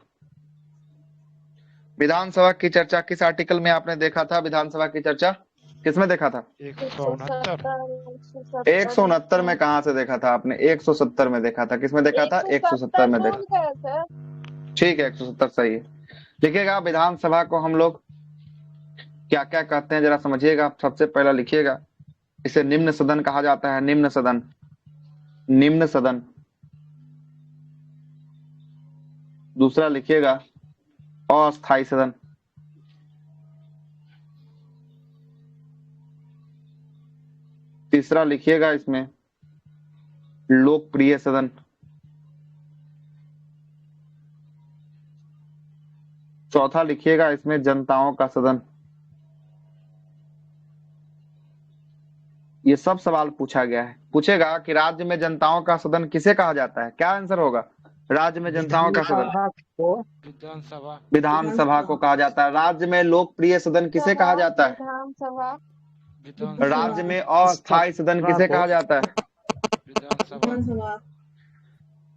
Speaker 1: विधानसभा की चर्चा किस आर्टिकल में आपने देखा था? विधानसभा की चर्चा किसमें देखा था?
Speaker 4: 169।
Speaker 1: 169 में कहां से देखा था आपने? 170 में देखा था। किसमें देखा था? 170 में देखा। ठीक है, 170 सही है। लिखिएगा विधानसभा को हम लोग क्या क्या कहते हैं, जरा समझिएगा। आप सबसे पहला लिखिएगा, इसे निम्न सदन कहा जाता है। निम्न सदन, निम्न सदन। दूसरा लिखिएगा अस्थाई सदन। तीसरा लिखिएगा इसमें लोकप्रिय सदन। चौथा लिखिएगा इसमें जनताओं का सदन। ये सब सवाल पूछा गया है। पूछेगा कि राज्य में जनताओं का सदन किसे कहा जाता है? क्या आंसर होगा? राज्य में जनताओं का सदन
Speaker 2: विधानसभा को
Speaker 4: विधानसभा।
Speaker 1: विधानसभा को कहा जाता है। राज्य में लोकप्रिय सदन किसे कहा जाता है?
Speaker 3: विधानसभा
Speaker 1: राज्य
Speaker 4: विधानसभा।
Speaker 1: में अस्थाई सदन किसे
Speaker 2: को
Speaker 1: कहा जाता है?
Speaker 4: विधानसभा।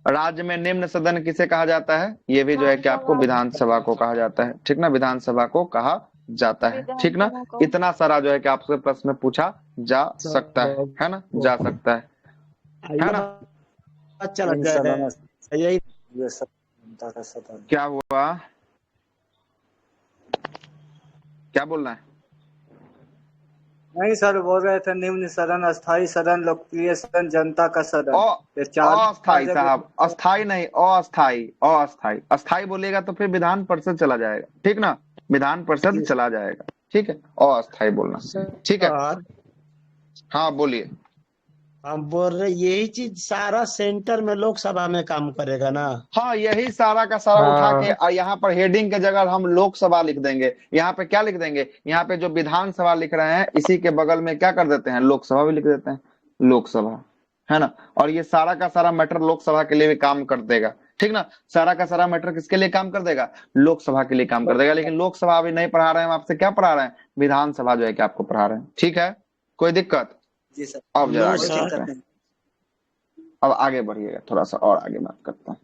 Speaker 1: राज्य में निम्न सदन किसे कहा जाता है? ये भी जो है कि आपको विधानसभा को कहा जाता है। ठीक ना, विधानसभा को कहा जाता है। ठीक ना, इतना सारा जो है कि आपसे प्रश्न पूछा जा सकता है ना, जा सकता है ना।
Speaker 2: चला जाए यही
Speaker 1: क्या हुआ, क्या बोलना है?
Speaker 8: नहीं सर, बोल रहे थे निम्न सदन, अस्थाई सदन, लोकप्रिय सदन, जनता का सदन, ये चार
Speaker 1: अस्थाई
Speaker 8: जगह।
Speaker 1: साहब, अस्थाई नहीं, अस्थाई। अस्थाई, अस्थाई बोलिएगा तो फिर विधान परिषद चला जाएगा। ठीक ना, विधान परिषद चला जाएगा। ठीक है, अस्थाई बोलना। ठीक है, हाँ बोलिए।
Speaker 2: हम बोल रहे यही चीज सारा सेंटर में लोकसभा में काम करेगा ना।
Speaker 1: हाँ, यही सारा का सारा उठा के और यहाँ पर हेडिंग के जगह हम लोकसभा लिख देंगे। यहाँ पे क्या लिख देंगे? यहाँ पे जो विधानसभा लिख रहे हैं इसी के बगल में क्या कर देते हैं? लोकसभा भी लिख देते हैं, लोकसभा, है ना। और ये सारा का सारा मैटर लोकसभा के लिए भी काम कर देगा। ठीक ना, सारा का सारा मैटर किसके लिए काम कर देगा? लोकसभा के लिए काम कर देगा। लेकिन लोकसभा अभी नहीं पढ़ा रहे हैं हम आपसे, क्या पढ़ा रहे हैं? विधानसभा जो है कि आपको पढ़ा रहे हैं। ठीक है, कोई दिक्कत?
Speaker 8: जी सर।
Speaker 1: अब जरा
Speaker 2: नो
Speaker 1: आगे
Speaker 2: सर।
Speaker 1: चलते हैं, अब आगे बढ़िएगा थोड़ा सा और आगे बात करते हैं।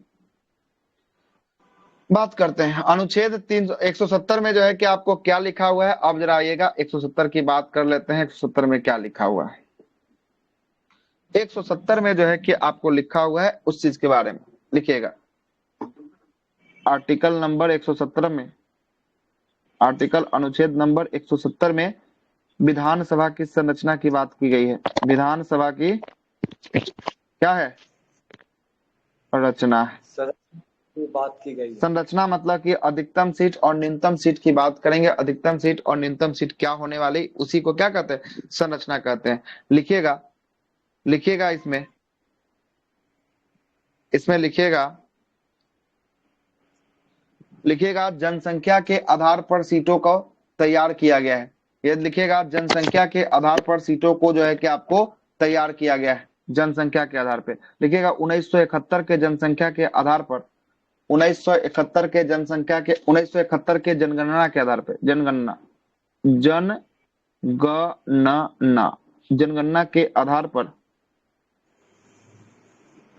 Speaker 1: बात करते हैं अनुच्छेद 170 में जो है कि आपको क्या लिखा हुआ है। अब जरा आइएगा 170 की बात कर लेते हैं। 170 में क्या लिखा हुआ है? 170 में जो है कि आपको लिखा हुआ है उस चीज के बारे में लिखिएगा। आर्टिकल नंबर 170 में, आर्टिकल अनुच्छेद नंबर 170 में विधानसभा की संरचना की बात की गई है। विधानसभा की क्या है? रचना है।
Speaker 8: सर की बात की गई है।
Speaker 1: संरचना मतलब कि अधिकतम सीट और न्यूनतम सीट की बात करेंगे। अधिकतम सीट और न्यूनतम सीट क्या होने वाली, उसी को क्या कहते हैं? संरचना कहते हैं। लिखिएगा, लिखिएगा इसमें, इसमें लिखिएगा, लिखिएगा जनसंख्या के आधार पर सीटों को तैयार किया गया है। ये लिखिएगा जनसंख्या के आधार पर सीटों को जो है कि आपको तैयार किया गया है। जनसंख्या के आधार पर लिखिएगा 1971 के जनसंख्या के आधार पर, 1971 के जनसंख्या के 1971 के जनगणना के आधार पर, जनगणना, जनगणना, जनगणना के आधार पर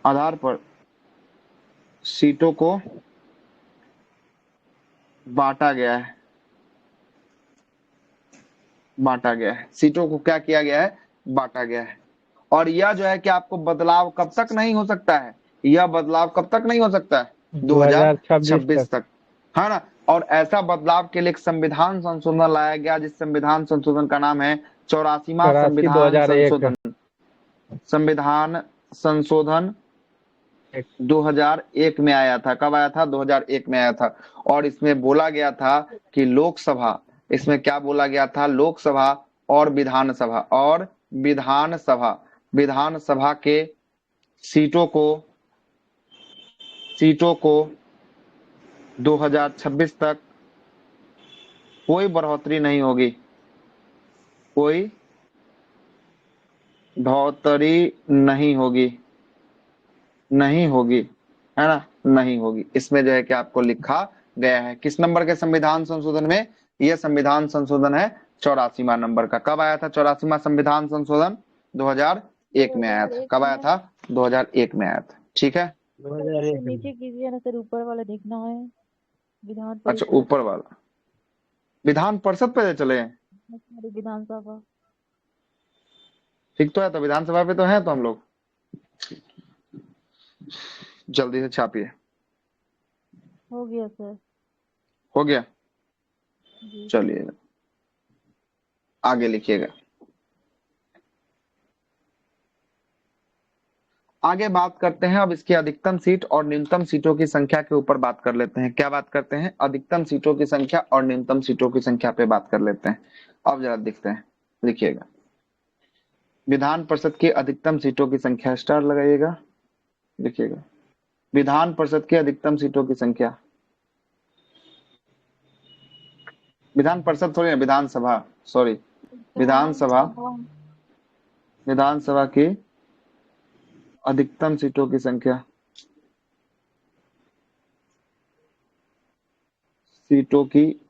Speaker 1: आधार पर सीटों को बांटा गया है, बांटा गया है, सीटों को क्या किया गया है, बांटा गया है। और यह जो है कि आपको बदलाव कब तक नहीं हो सकता है, यह बदलाव कब तक नहीं हो सकता है,
Speaker 5: 2026
Speaker 1: तक, है ना। और ऐसा बदलाव के लिए एक संविधान संशोधन लाया गया, जिस संविधान संशोधन का नाम है 84वां
Speaker 5: 84
Speaker 1: संविधान
Speaker 5: 2001
Speaker 1: संशोधन। संविधान संशोधन 2001 में आया था। कब आया था, 2001 में आया था। और इसमें बोला गया था कि लोकसभा, इसमें क्या बोला गया था, लोकसभा और विधानसभा के सीटों को 2026 तक कोई बढ़ोतरी नहीं होगी, कोई बढ़ोतरी नहीं होगी, है ना, नहीं होगी। इसमें जो है कि आपको लिखा गया है। किस नंबर के संविधान संशोधन में, यह संविधान संशोधन है 84वां नंबर का। कब आया था 84वां संविधान संशोधन, 2001 में आया था। कब आया था, 2001 में आया था। ठीक है,
Speaker 2: 2001 में।
Speaker 9: नीचे कीजिए ना सर, ऊपर वाला देखना है विधान
Speaker 1: अच्छा
Speaker 9: परिषद।
Speaker 1: ऊपर वाला विधान परिषद पे चले हैं,
Speaker 9: विधानसभा
Speaker 1: ठीक तो है, तो विधानसभा पे तो है, तो हम लोग जल्दी से छापिए।
Speaker 9: हो गया सर
Speaker 1: हो गया,
Speaker 9: जी।
Speaker 1: चलिए आगे लिखिएगा। आगे बात करते हैं अब इसकी अधिकतम सीट और न्यूनतम सीटों की संख्या के ऊपर बात कर लेते हैं। क्या बात करते हैं, अधिकतम सीटों की संख्या और न्यूनतम सीटों की संख्या पे बात कर लेते हैं। अब जरा देखते हैं, लिखिएगा विधान परिषद की अधिकतम सीटों की संख्या, स्टार लगाइएगा, लिखिएगा विधान परिषद की अधिकतम सीटों की संख्या, विधान परिषद थोड़ी ना, विधानसभा, सॉरी, विधानसभा की अधिकतम सीटों की संख्या, सीटों की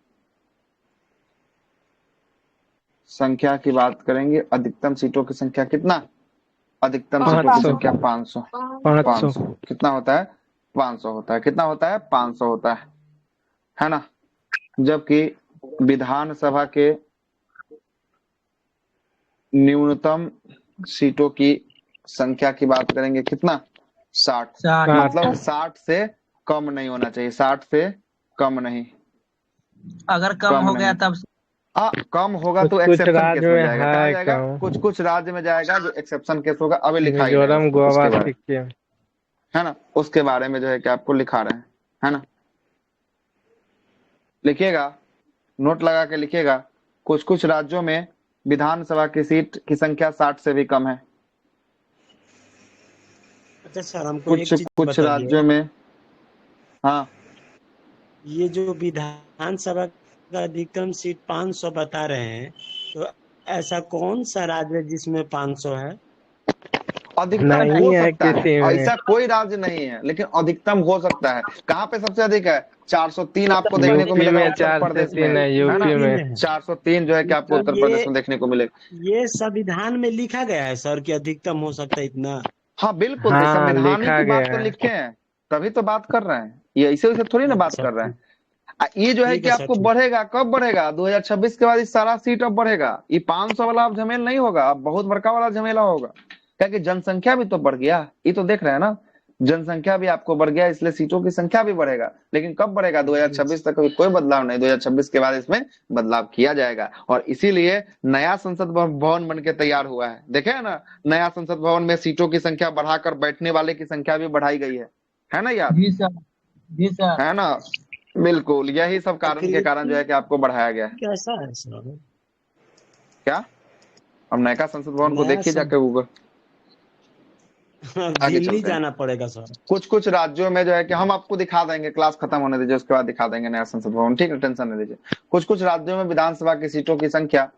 Speaker 1: संख्या की बात करेंगे। अधिकतम सीटों की संख्या कितना, अधिकतम सीटों की
Speaker 5: 500
Speaker 1: संख्या 500,
Speaker 5: 500
Speaker 1: कितना होता है, 500 होता है, कितना होता है, 500 होता है ना। जबकि विधानसभा के न्यूनतम सीटों की संख्या की बात करेंगे, कितना, 60, मतलब 60 से कम नहीं होना चाहिए, 60 से कम नहीं,
Speaker 10: अगर कम हो गया तब
Speaker 1: कम होगा तो
Speaker 5: कुछ
Speaker 1: एक्सेप्शन
Speaker 5: राज्य
Speaker 1: केस में
Speaker 5: में
Speaker 1: जाएगा,
Speaker 5: है
Speaker 1: कहाँ जाएगा,
Speaker 5: कम।
Speaker 1: कुछ राज्य में जाएगा जो एक्सेप्शन केस होगा, अभी लिखा ही
Speaker 5: मिजोरम,
Speaker 1: नहीं
Speaker 5: गोवा,
Speaker 1: उसके बारे में,
Speaker 5: सिक्किम।
Speaker 1: है ना, उसके बारे में जो है कि आपको लिखा रहे हैं, है ना। लिखिएगा, नोट लगा के लिखिएगा, कुछ राज्यों में विधानसभा की सीट की संख्या 60 से भी कम है।
Speaker 2: अच्छा सर, हमको एक चीज
Speaker 1: कुछ
Speaker 2: बताइए,
Speaker 1: राज्यों में, हाँ,
Speaker 2: ये जो विधानसभा का अधिकतम सीट 500 बता रहे हैं, तो ऐसा कौन सा राज्य है जिसमें 500 है?
Speaker 1: अधिकतम
Speaker 5: नहीं
Speaker 1: हो
Speaker 5: है
Speaker 1: सकता है,
Speaker 5: किसी में।
Speaker 1: ऐसा कोई राज्य नहीं है, लेकिन अधिकतम हो सकता है। कहाँ पे सबसे अधिक है, 403 आपको देखने को
Speaker 5: यूपी
Speaker 1: मिलेगा
Speaker 5: में
Speaker 1: उत्तर
Speaker 5: 4 से
Speaker 1: प्रदेश
Speaker 5: 3
Speaker 1: में,
Speaker 5: है, यूपी में
Speaker 1: 403 जो है कि आपको
Speaker 2: तो
Speaker 1: उत्तर प्रदेश में देखने को मिलेगा।
Speaker 2: ये संविधान में लिखा गया है सर कि अधिकतम हो सकता है इतना?
Speaker 1: हाँ बिल्कुल, तो
Speaker 5: हाँ,
Speaker 1: संविधान
Speaker 5: लिखा
Speaker 1: की बात
Speaker 5: गया
Speaker 1: तो
Speaker 5: है।
Speaker 1: लिखे हैं, तभी तो बात कर रहे हैं, ये ऐसे वैसे थोड़ी ना बात
Speaker 2: अच्छा,
Speaker 1: कर रहे हैं। ये जो है
Speaker 2: ठीक
Speaker 1: कि
Speaker 2: है सर,
Speaker 1: आपको
Speaker 2: ठीक।
Speaker 1: बढ़ेगा, कब बढ़ेगा, 2026 के बाद ये सारा सीट अब बढ़ेगा। ये 500 वाला अब झमेल नहीं होगा, अब बहुत बड़का वाला झमेला होगा, क्योंकि जनसंख्या भी तो बढ़ गया, ये तो देख रहे हैं ना, जनसंख्या भी आपको बढ़ गया, इसलिए सीटों की संख्या भी बढ़ेगा। लेकिन कब बढ़ेगा, 2026 तक कोई बदलाव नहीं, 2026 के बाद इसमें बदलाव किया जाएगा। और इसीलिए नया संसद भवन बन के तैयार हुआ है, देखे है ना, नया संसद भवन में सीटों की संख्या बढ़ाकर बैठने वाले की संख्या भी बढ़ाई गई है ना यार,
Speaker 10: जी सर
Speaker 1: है ना। बिल्कुल, यही सब कारण के कारण जो है कि आपको बढ़ाया गया है।
Speaker 2: कैसा है सर?
Speaker 1: क्या, अब नया संसद भवन को
Speaker 2: नया
Speaker 1: देखिए जाके गूगल, आगे
Speaker 2: दिल्ली
Speaker 1: चलते हैं।
Speaker 2: जाना पड़ेगा सर।
Speaker 1: कुछ राज्यों में जो है कि हम आपको दिखा देंगे, क्लास खत्म होने दीजिए, उसके बाद दिखा देंगे नया संसद भवन, ठीक है, टेंशन नहीं लीजिए। कुछ राज्यों में विधानसभा की सीटों की संख्या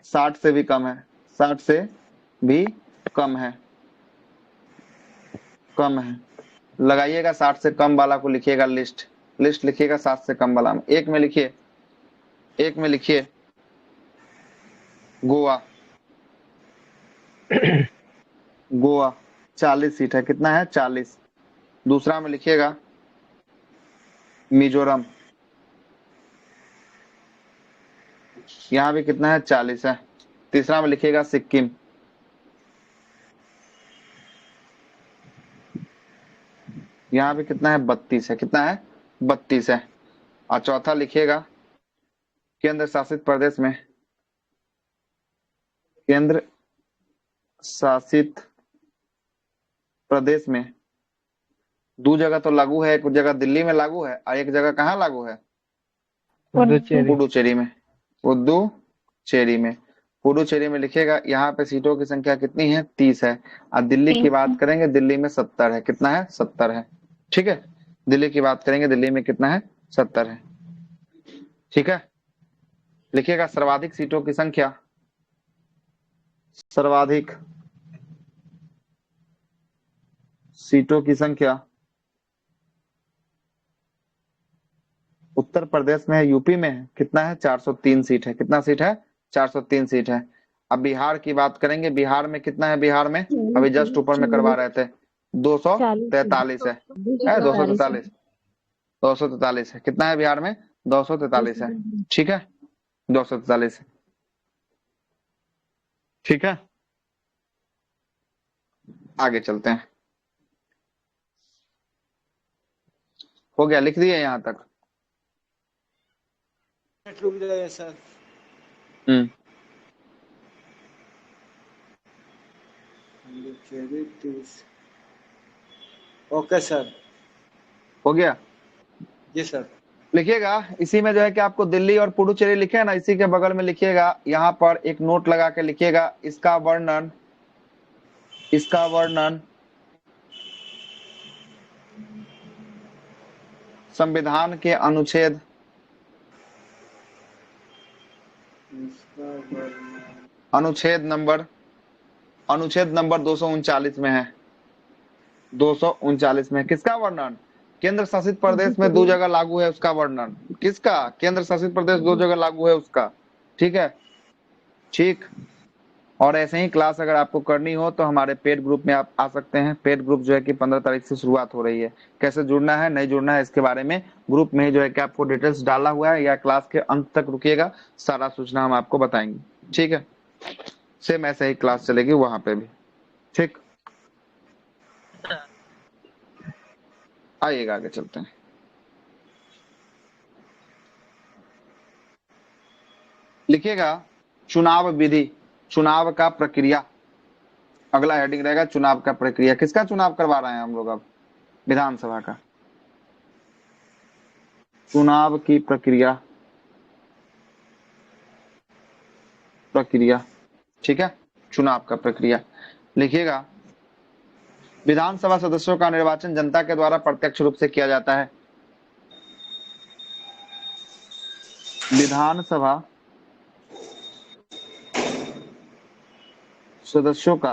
Speaker 1: 60 से भी कम है, 60 से भी कम है, लगाइएगा 60 से कम वाला को लिखिएगा, लिस्ट लिखिएगा 60 से कम वाला में। एक में लिखिए गोवा, गोवा 40 सीट है, कितना है 40। दूसरा में लिखिएगा मिजोरम, यहाँ भी कितना है 40 है। तीसरा में लिखिएगा सिक्किम, यहाँ भी कितना है 32 है, कितना है 32 है। और चौथा लिखिएगा केंद्र शासित प्रदेश में, केंद्र शासित प्रदेश में 2 जगह तो लागू है, एक जगह दिल्ली में लागू है और एक जगह कहाँ लागू है, पुडुचेरी में। पुडुचेरी में, पुडुचेरी में लिखिएगा यहाँ पे सीटों की संख्या कितनी है 30 है। और दिल्ली की बात करेंगे, दिल्ली में 70 है, कितना है 70 है। ठीक है, दिल्ली की बात करेंगे, दिल्ली में कितना है 70 है। ठीक है, लिखिएगा सर्वाधिक सीटों की संख्या, सर्वाधिक सीटों की संख्या उत्तर प्रदेश में है, यूपी में है, कितना है 403 सीट है, कितना सीट है 403 सीट है। अब बिहार की बात करेंगे, बिहार में कितना है, बिहार में अभी जस्ट ऊपर में करवा रहे थे 243 है 243 है, कितना है बिहार में 243 है। ठीक है, 243 है। ठीक है, आगे चलते हैं। हो गया, लिख दिए यहाँ तक।
Speaker 8: रुक जाइए सर। ओके सर,
Speaker 1: हो गया।
Speaker 8: जी सर।
Speaker 1: लिखिएगा इसी में जो है कि आपको दिल्ली और पुडुचेरी लिखे है ना, इसी के बगल में लिखिएगा, यहाँ पर एक नोट लगा के लिखिएगा इसका वर्णन, इसका वर्णन संविधान के अनुच्छेद अनुच्छेद नंबर 239 में है, 239 में। किसका वर्णन, केंद्र शासित प्रदेश में 2 जगह लागू है उसका वर्णन, किसका, केंद्र शासित प्रदेश 2 जगह लागू है उसका। ठीक है, ठीक। और ऐसे ही क्लास अगर आपको करनी हो तो हमारे पेड ग्रुप में आप आ सकते हैं। पेड ग्रुप जो है कि 15 तारीख से शुरुआत हो रही है। कैसे जुड़ना है नहीं जुड़ना है इसके बारे में ग्रुप में ही जो है कि आपको डिटेल्स डाला हुआ है, या क्लास के अंत तक रुकिएगा, सारा सूचना हम आपको बताएंगे। ठीक है, सेम ऐसे ही क्लास चलेगी वहां पे भी। ठीक, आइएगा आगे चलते हैं। लिखिएगा चुनाव विधि, चुनाव का प्रक्रिया, अगला हेडिंग रहेगा चुनाव का प्रक्रिया। किसका चुनाव करवा रहे हैं हम लोग अब, विधानसभा का। चुनाव की प्रक्रिया, प्रक्रिया। ठीक है, चुनाव का प्रक्रिया। लिखिएगा विधानसभा सदस्यों का निर्वाचन जनता के द्वारा प्रत्यक्ष रूप से किया जाता है। विधानसभा सदस्यों का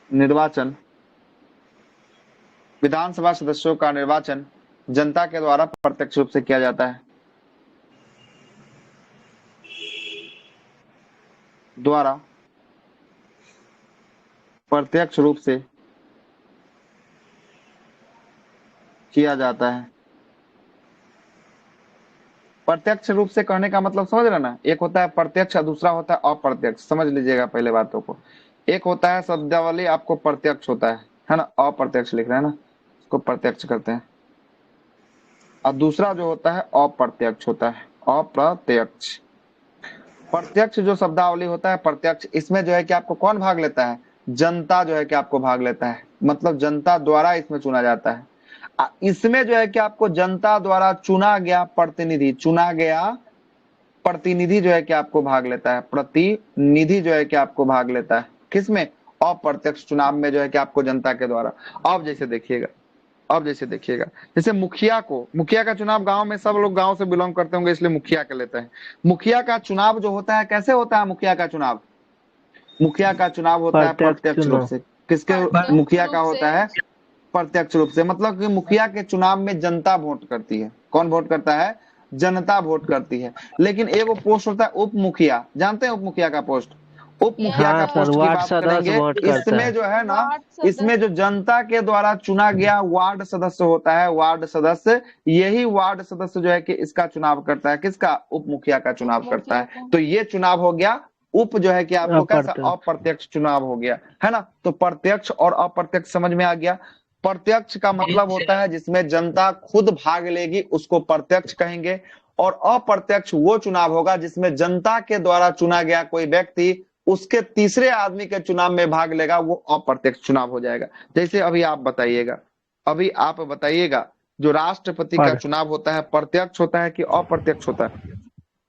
Speaker 1: निर्वाचन, विधानसभा सदस्यों का निर्वाचन जनता के द्वारा प्रत्यक्ष रूप से किया जाता है, द्वारा प्रत्यक्ष रूप से किया जाता है। प्रत्यक्ष रूप से कहने का मतलब समझ रहे ना, एक होता है प्रत्यक्ष और दूसरा होता है अप्रत्यक्ष। समझ लीजिएगा पहले बातों को। एक होता है शब्दावली आपको प्रत्यक्ष होता है ना, अप्रत्यक्ष लिख रहे हैं ना, इसको प्रत्यक्ष करते हैं। और दूसरा जो होता है अप्रत्यक्ष होता है, अप्रत्यक्ष। प्रत्यक्ष जो शब्दावली होता है प्रत्यक्ष, इसमें जो है कि आपको कौन भाग लेता है, जनता जो है कि आपको भाग लेता है, मतलब जनता द्वारा इसमें चुना जाता है। इसमें जो है कि आपको जनता द्वारा चुना गया प्रतिनिधि, चुना गया प्रतिनिधि जो है कि आपको भाग लेता है, प्रतिनिधि जो है कि आपको भाग लेता है। किसमें, अप्रत्यक्ष चुनाव में जो है कि आपको जनता के द्वारा। अब जैसे देखिएगा, अब जैसे देखिएगा, जैसे मुखिया को, मुखिया का चुनाव गांव में, सब लोग गांव से बिलोंग करते होंगे इसलिए मुखिया का लेते हैं। मुखिया का चुनाव जो होता है कैसे होता है, मुखिया का चुनाव, मुखिया का चुनाव होता है प्रत्यक्ष रूप से। किसके, मुखिया का होता है प्रत्यक्ष रूप से, मतलब कि मुखिया के चुनाव में जनता वोट करती है। कौन वोट करता है, जनता वोट करती है। लेकिन एगो पोस्ट होता है उप मुखिया, जानते हैं उप मुखिया का पोस्ट? उप मुखिया
Speaker 5: हाँ
Speaker 1: का
Speaker 5: सर,
Speaker 1: पोस्ट की
Speaker 5: वार्ड
Speaker 1: बात
Speaker 5: सदस्य
Speaker 1: करेंगे।
Speaker 5: वोट करता
Speaker 1: इसमें
Speaker 5: है।
Speaker 1: जो है ना,
Speaker 3: वार्ड सदस्य
Speaker 1: इसमें जो जनता के द्वारा चुना गया वार्ड सदस्य होता है, वार्ड सदस्य, यही वार्ड सदस्य जो है कि इसका चुनाव करता है। किसका? उप मुखिया का चुनाव करता है। तो ये चुनाव हो गया उप, जो है कि आपको कैसा,
Speaker 5: अप्रत्यक्ष।
Speaker 1: अप्रत्यक्ष चुनाव हो गया, है ना। तो प्रत्यक्ष और अप्रत्यक्ष समझ में आ गया। प्रत्यक्ष का मतलब होता है जिसमें जनता खुद भाग लेगी, उसको प्रत्यक्ष कहेंगे। और अप्रत्यक्ष वो चुनाव होगा जिसमें जनता के द्वारा चुना गया कोई व्यक्ति उसके तीसरे आदमी के चुनाव में भाग लेगा, वो अप्रत्यक्ष चुनाव हो जाएगा। जैसे अभी आप बताइएगा, अभी आप बताइएगा, जो राष्ट्रपति का चुनाव होता है प्रत्यक्ष होता है कि अप्रत्यक्ष होता है?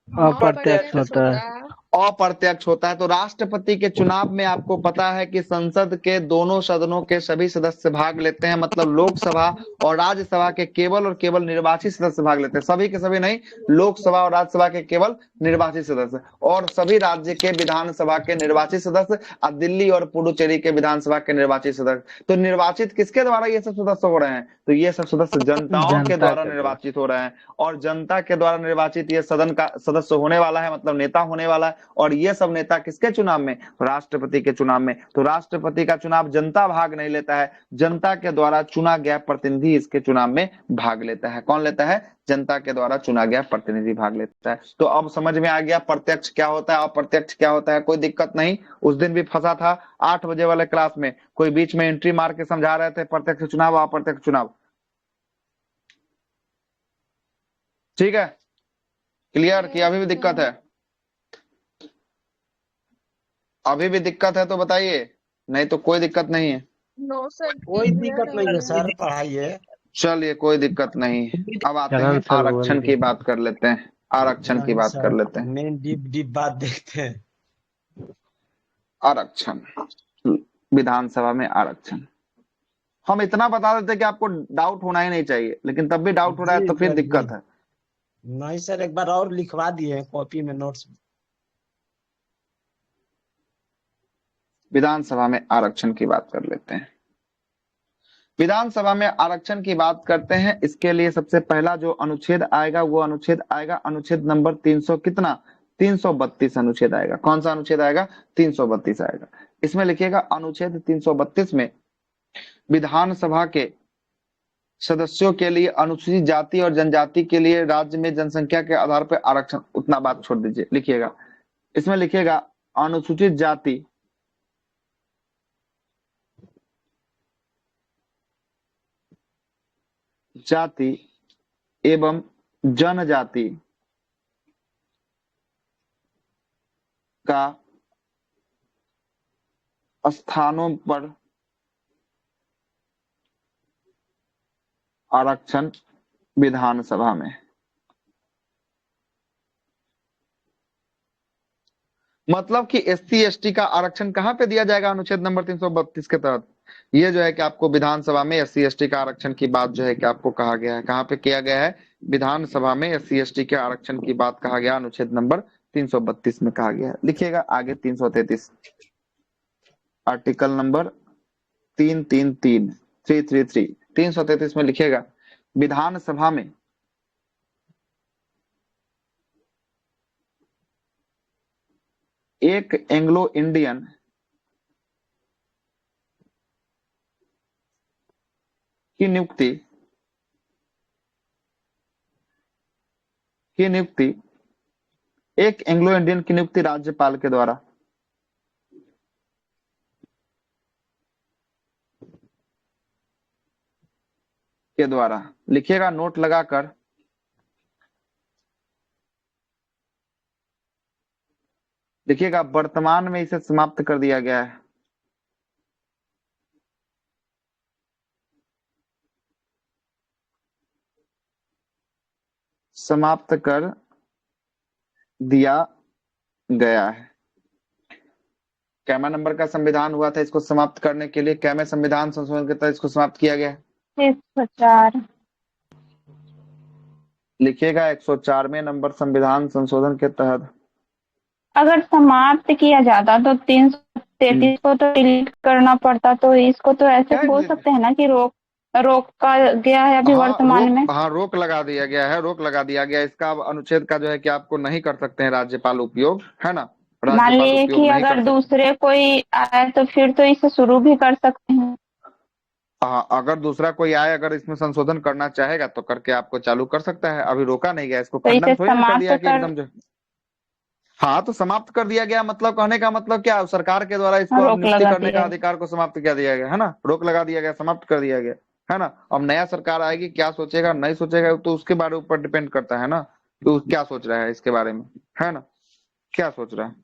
Speaker 5: अप्रत्यक्ष होता है।
Speaker 1: अप्रत्यक्ष होता है। तो राष्ट्रपति के चुनाव में आपको पता है कि संसद के दोनों सदनों के सभी सदस्य भाग लेते हैं, मतलब लोकसभा और राज्यसभा के केवल और केवल निर्वाचित सदस्य भाग लेते हैं। सभी के सभी नहीं, लोकसभा और राज्यसभा के केवल निर्वाचित सदस्य, और सभी राज्य के विधानसभा के निर्वाचित सदस्य, और दिल्ली और पुडुचेरी के विधानसभा के निर्वाचित सदस्य। तो निर्वाचित किसके द्वारा ये सब सदस्य हो रहे हैं? तो ये सब सदस्य जनताओं के द्वारा निर्वाचित हो रहे हैं, और जनता के द्वारा निर्वाचित ये सदन का सदस्य होने वाला है, मतलब नेता होने वाला है। और ये सब नेता किसके चुनाव में? राष्ट्रपति के चुनाव में। तो राष्ट्रपति का चुनाव जनता भाग नहीं लेता है, जनता के द्वारा चुना गया प्रतिनिधि इसके चुनाव में भाग लेता है। कौन लेता है? जनता के द्वारा चुना गया प्रतिनिधि भाग लेता है। तो अब समझ में आ गया प्रत्यक्ष क्या होता है, अप्रत्यक्ष क्या होता है। कोई दिक्कत नहीं। उस दिन भी फंसा था 8 बजे वाले क्लास में, कोई बीच में एंट्री मार के समझा रहे थे प्रत्यक्ष चुनाव अप्रत्यक्ष चुनाव। ठीक है, क्लियर? कि अभी भी दिक्कत है? अभी भी दिक्कत है तो बताइए, नहीं तो कोई दिक्कत नहीं है।
Speaker 3: नो सर,
Speaker 2: कोई दिक्कत नहीं है सर, पढ़ाइए।
Speaker 1: चलिए कोई दिक्कत नहीं है। अब आते हैं आरक्षण की बात कर लेते हैं, आरक्षण की बात कर लेते हैं।
Speaker 2: मेन डीप बात देखते हैं।
Speaker 1: आरक्षण, विधानसभा में आरक्षण। हम इतना बता देते कि आपको डाउट होना ही नहीं चाहिए, लेकिन तब भी डाउट हो रहा है तो फिर दिक्कत है।
Speaker 2: नहीं सर, एक बार और लिखवा दिए कॉपी में, नोट्स।
Speaker 1: विधानसभा में आरक्षण की बात कर लेते हैं। विधानसभा में आरक्षण की बात करते हैं, इसके लिए सबसे पहला जो अनुच्छेद आएगा वो अनुच्छेद आएगा अनुच्छेद नंबर 300 कितना, 332 अनुच्छेद आएगा। कौन सा अनुच्छेद आएगा? 332 आएगा। इसमें लिखिएगा अनुच्छेद 332 में विधानसभा के सदस्यों के लिए अनुसूचित जाति और जनजाति के लिए राज्य में जनसंख्या के आधार पर आरक्षण, उतना बात छोड़ दीजिए, लिखिएगा। इसमें लिखिएगा अनुसूचित जाति जाति एवं जनजाति का स्थानों पर आरक्षण विधानसभा में। मतलब कि एससी एसटी का आरक्षण कहां पे दिया जाएगा? अनुच्छेद नंबर 332 के तहत। ये जो है कि आपको विधानसभा में एससी एसटी का आरक्षण की बात जो है कि आपको कहा गया है, कहां पे किया गया है? विधानसभा में एससी एसटी के आरक्षण की बात कहा गया, अनुच्छेद नंबर 332 में कहा गया है। लिखिएगा आगे 333, आर्टिकल नंबर 333 333 में लिखिएगा विधानसभा में एक एंग्लो इंडियन की नियुक्ति एक एंग्लो इंडियन की नियुक्ति राज्यपाल के द्वारा लिखिएगा, नोट लगाकर लिखिएगा। वर्तमान में इसे समाप्त कर दिया गया है। समाप्त कर दिया गया है। कैमा नंबर का संविधान हुआ था इसको समाप्त करने के लिए? कैमे संविधान संशोधन के तहत इसको समाप्त किया गया है।
Speaker 7: 104
Speaker 1: लिखिएगा 104वें नंबर संविधान संशोधन के तहत।
Speaker 7: अगर समाप्त किया जाता तो 333 को तो डिलीट करना पड़ता, तो इसको तो ऐसे बोल सकते हैं ना कि रोका गया है अभी वर्तमान में?
Speaker 1: रोक लगा दिया गया है, रोक लगा दिया गया है। इसका अब अनुच्छेद का जो है कि आपको नहीं कर सकते हैं राज्यपाल उपयोग, है ना,
Speaker 7: मान
Speaker 1: राज्यपाल
Speaker 7: लीजिए
Speaker 1: उपयोग
Speaker 7: कि
Speaker 1: नहीं कर
Speaker 7: अगर
Speaker 1: सकते।
Speaker 7: दूसरे कोई आए तो फिर तो इसे शुरू भी कर सकते हैं।
Speaker 1: हाँ, अगर दूसरा कोई आए, अगर इसमें संशोधन करना चाहेगा तो करके आपको चालू कर सकता है, अभी रोका नहीं गया, इसको
Speaker 7: तो इसे
Speaker 1: खंडन थोड़ी ना कर
Speaker 7: समाप्त
Speaker 1: दिया कि
Speaker 7: कर
Speaker 1: एकदम जो। हाँ, तो समाप्त कर दिया गया, मतलब कहने का मतलब क्या, सरकार के द्वारा इसको अब
Speaker 7: रोक
Speaker 1: नियुक्ति
Speaker 7: लगा
Speaker 1: करने का
Speaker 7: दिया
Speaker 1: अधिकार को समाप्त कर दिया गया, है ना, रोक लगा दिया गया, समाप्त कर दिया गया, है ना। अब नया सरकार आएगी, क्या सोचेगा नहीं सोचेगा तो उसके बारे ऊपर डिपेंड करता है ना, कि वो क्या सोच रहा है इसके बारे में, है ना, क्या सोच रहा है।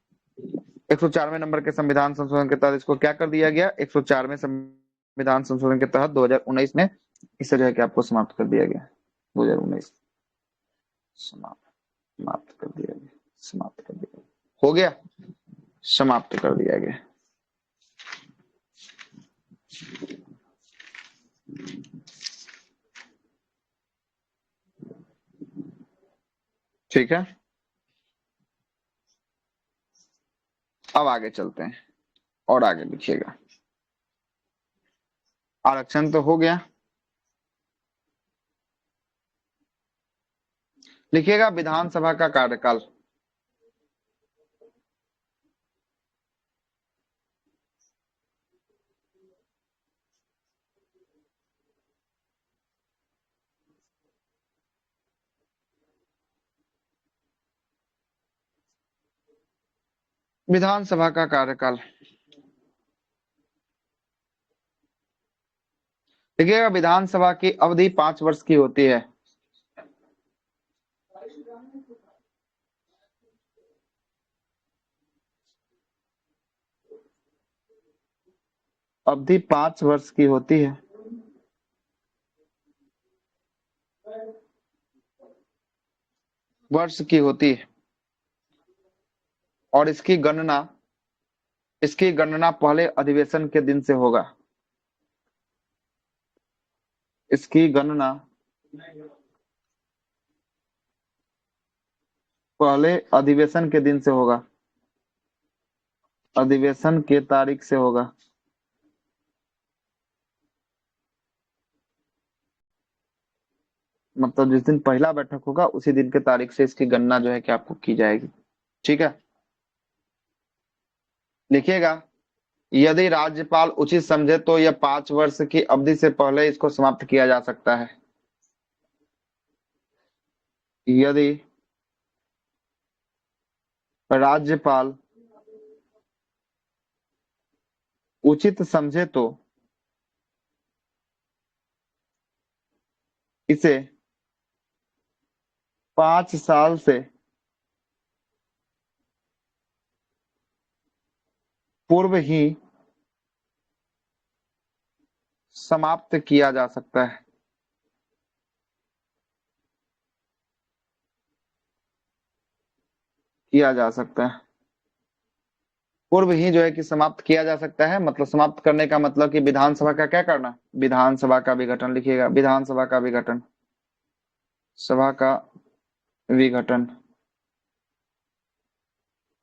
Speaker 1: 104वें नंबर के संविधान संशोधन के तहत इसको क्या कर दिया गया, 104वें संविधान संशोधन के तहत 2019 में इसे जो है कि आपको समाप्त कर दिया गया, 2019 समाप्त कर दिया गया, समाप्त कर दिया गया, हो गया, समाप्त कर दिया गया। ठीक है, अब आगे चलते हैं और आगे लिखिएगा। आरक्षण तो हो गया, लिखिएगा विधानसभा का कार्यकाल। विधानसभा का कार्यकाल देखिएगा, विधानसभा की अवधि 5 वर्ष की होती है। अवधि 5 वर्ष की होती है। वर्ष की होती है और इसकी गणना पहले अधिवेशन के दिन से होगा। इसकी गणना पहले अधिवेशन के दिन से होगा, अधिवेशन के तारीख से होगा। मतलब जिस दिन पहला बैठक होगा उसी दिन के तारीख से इसकी गणना जो है कि आपको की जाएगी। ठीक है, लिखिएगा यदि राज्यपाल उचित समझे तो यह 5 वर्ष की अवधि से पहले इसको समाप्त किया जा सकता है। यदि राज्यपाल उचित समझे तो इसे 5 साल से पूर्व ही समाप्त किया जा सकता है। किया जा सकता है, पूर्व ही जो है कि समाप्त किया जा सकता है। मतलब समाप्त करने का मतलब कि विधानसभा का क्या करना, विधानसभा का विघटन। लिखिएगा विधानसभा का विघटन, सभा का विघटन,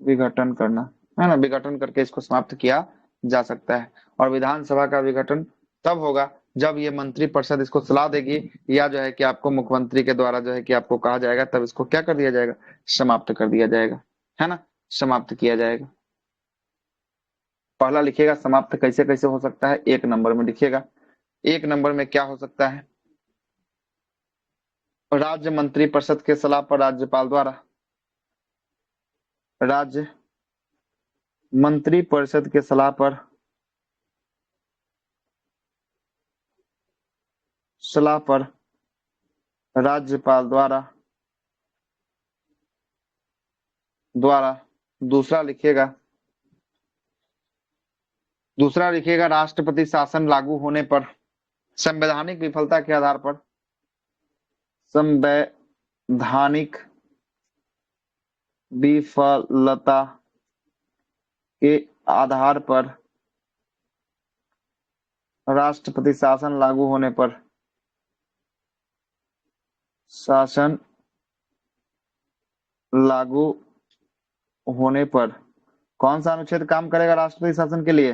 Speaker 1: विघटन करना, है ना, विघटन करके इसको समाप्त किया जा सकता है। और विधानसभा का विघटन तब होगा जब ये मंत्रिपरिषद इसको सलाह देगी या जो है कि आपको मुख्यमंत्री के द्वारा जो है कि आपको कहा जाएगा, तब इसको क्या कर दिया जाएगा, समाप्त कर दिया जाएगा, है ना, समाप्त किया जाएगा। पहला लिखिएगा समाप्त कैसे कैसे हो सकता है, 1 नंबर में लिखिएगा। 1 नंबर में क्या हो सकता है, राज्य मंत्रिपरिषद के सलाह पर राज्यपाल द्वारा, राज्य मंत्रिपरिषद के सलाह पर राज्यपाल द्वारा दूसरा लिखिएगा राष्ट्रपति शासन लागू होने पर, संवैधानिक विफलता के आधार पर, संवैधानिक विफलता के आधार पर राष्ट्रपति शासन लागू होने पर, शासन लागू होने पर कौन सा अनुच्छेद काम करेगा राष्ट्रपति शासन के लिए,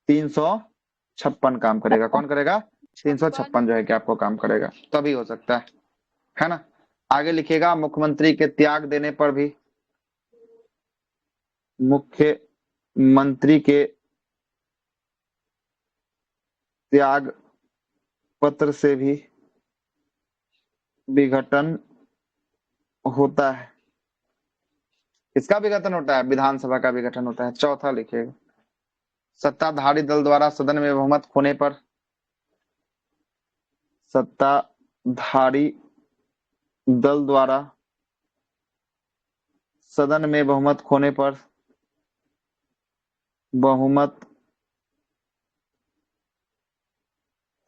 Speaker 1: 356 काम करेगा। कौन करेगा, 356 जो है कि आपको काम करेगा, तभी हो सकता है ना। आगे लिखिएगा मुख्यमंत्री के त्याग देने पर भी, मुख्यमंत्री के त्याग पत्र से भी विघटन होता है। किसका विघटन होता है? विधानसभा का विघटन होता है। चौथा लिखिएगा सत्ताधारी दल द्वारा सदन में बहुमत खोने पर, सत्ताधारी दल द्वारा सदन में बहुमत खोने पर, बहुमत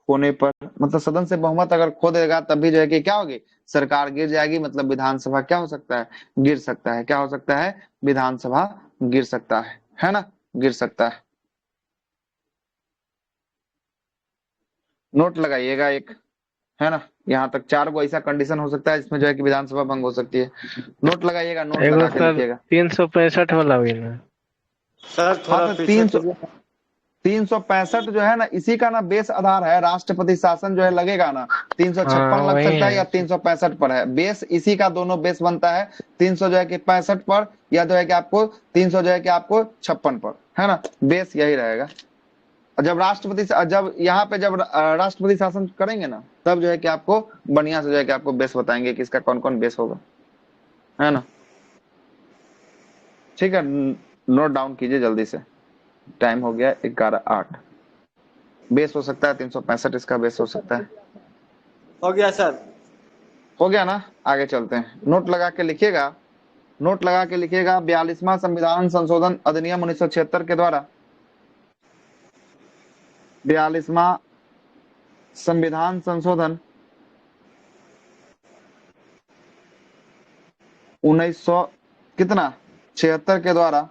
Speaker 1: होने पर मतलब सदन से बहुमत अगर खो देगा तब भी जो है कि क्या होगी? सरकार गिर जाएगी। मतलब विधानसभा क्या हो सकता है? गिर सकता है। क्या हो सकता है? विधानसभा गिर सकता है ना, गिर सकता है। नोट लगाइएगा एक, है ना। यहाँ तक 4 गो ऐसा कंडीशन हो सकता है जिसमें जो है कि विधानसभा भंग हो सकती है। नोट लगाइएगा, नोट लगा के लिखिएगा।
Speaker 5: 365 वाला भी ना
Speaker 8: सर थोड़ा
Speaker 1: हाँ तो
Speaker 8: पीछे
Speaker 1: 365 जो है ना, इसी का ना बेस आधार है। राष्ट्रपति शासन जो है लगेगा ना 356 लग सकता है या 365 पर है। बेस इसी का, दोनों बेस बनता है 300 जो है कि 65 पर, या जो है कि आपको 300 जो है कि आपको 56 पर, है ना। बेस यही रहेगा। जब यहाँ पे जब राष्ट्रपति शासन करेंगे ना, तब जो है कि आपको बढ़िया से जो है कि आपको बेस बताएंगे कि इसका कौन कौन बेस होगा, है ना। ठीक है, नोट डाउन कीजिए जल्दी से। टाइम हो गया 11:08। बेस हो सकता है 365, इसका बेस हो सकता है।
Speaker 8: हो गया सर,
Speaker 1: हो गया ना। आगे चलते हैं। नोट लगा के लिखिएगा, नोट लगा के लिखिएगा 42वां संविधान संशोधन अधिनियम 1976 के द्वारा, 42वां संविधान संशोधन 1976 के द्वारा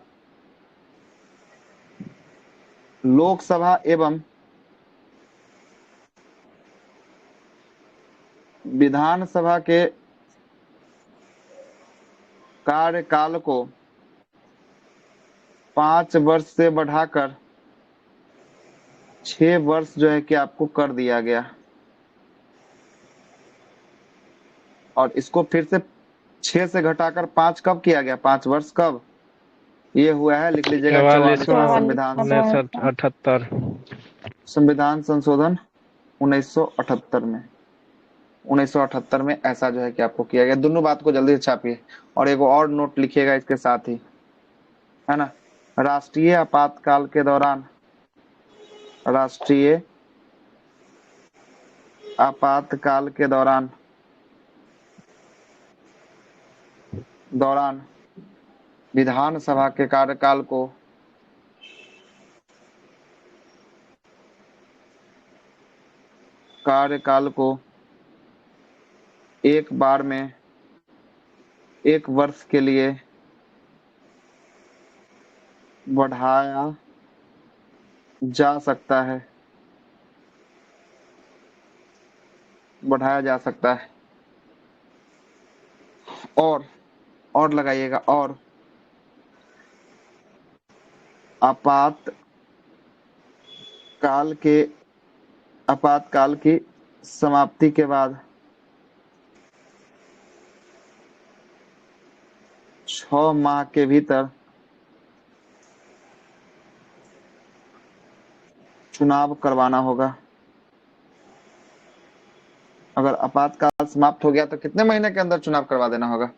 Speaker 1: लोकसभा एवं विधानसभा के कार्यकाल को 5 वर्ष से बढ़ाकर 6 वर्ष जो है कि आपको कर दिया गया। और इसको फिर से 6 से घटाकर 5 कब किया गया? 5 वर्ष कब? ये हुआ है, लिख लीजिएगा 44वां संविधान
Speaker 5: 1978
Speaker 1: संविधान संशोधन 1978 में। 1978 में ऐसा जो है कि आपको किया गया। दोनों बात को जल्दी से छापिए और एक और नोट लिखिएगा इसके साथ ही, है ना। राष्ट्रीय आपातकाल के दौरान, राष्ट्रीय आपातकाल के दौरान विधानसभा के कार्यकाल को एक बार में 1 वर्ष के लिए बढ़ाया जा सकता है, बढ़ाया जा सकता है। और लगाइएगा, और आपातकाल की समाप्ति के बाद 6 माह के भीतर चुनाव करवाना होगा। अगर आपातकाल समाप्त हो गया तो कितने महीने के अंदर चुनाव करवा देना होगा?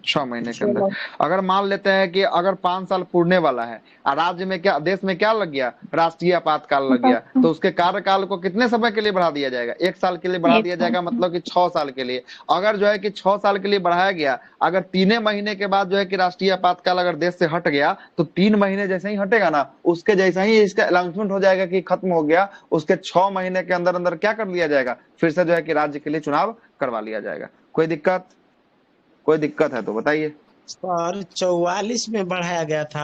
Speaker 1: 6 महीने के अंदर। अगर मान लेते हैं कि अगर 5 साल पूर्णे वाला है और राज्य में क्या, देश में क्या लग गया? राष्ट्रीय आपातकाल लग गया, तो उसके कार्यकाल को कितने समय के लिए बढ़ा दिया जाएगा? 1 साल के लिए बढ़ा दिया जाएगा, मतलब कि 6 साल के लिए। अगर जो है कि 6 साल के लिए बढ़ाया गया, अगर 3 महीने के बाद जो है कि राष्ट्रीय आपातकाल अगर देश से हट गया, तो 3 महीने जैसे ही हटेगा ना, उसके जैसा ही इसका अनाउंसमेंट हो जाएगा कि खत्म हो गया, उसके 6 महीने के अंदर अंदर क्या कर लिया जाएगा? फिर से जो है कि राज्य के लिए चुनाव करवा लिया जाएगा। कोई दिक्कत है तो बताइए।
Speaker 2: सर 44 में बढ़ाया गया था।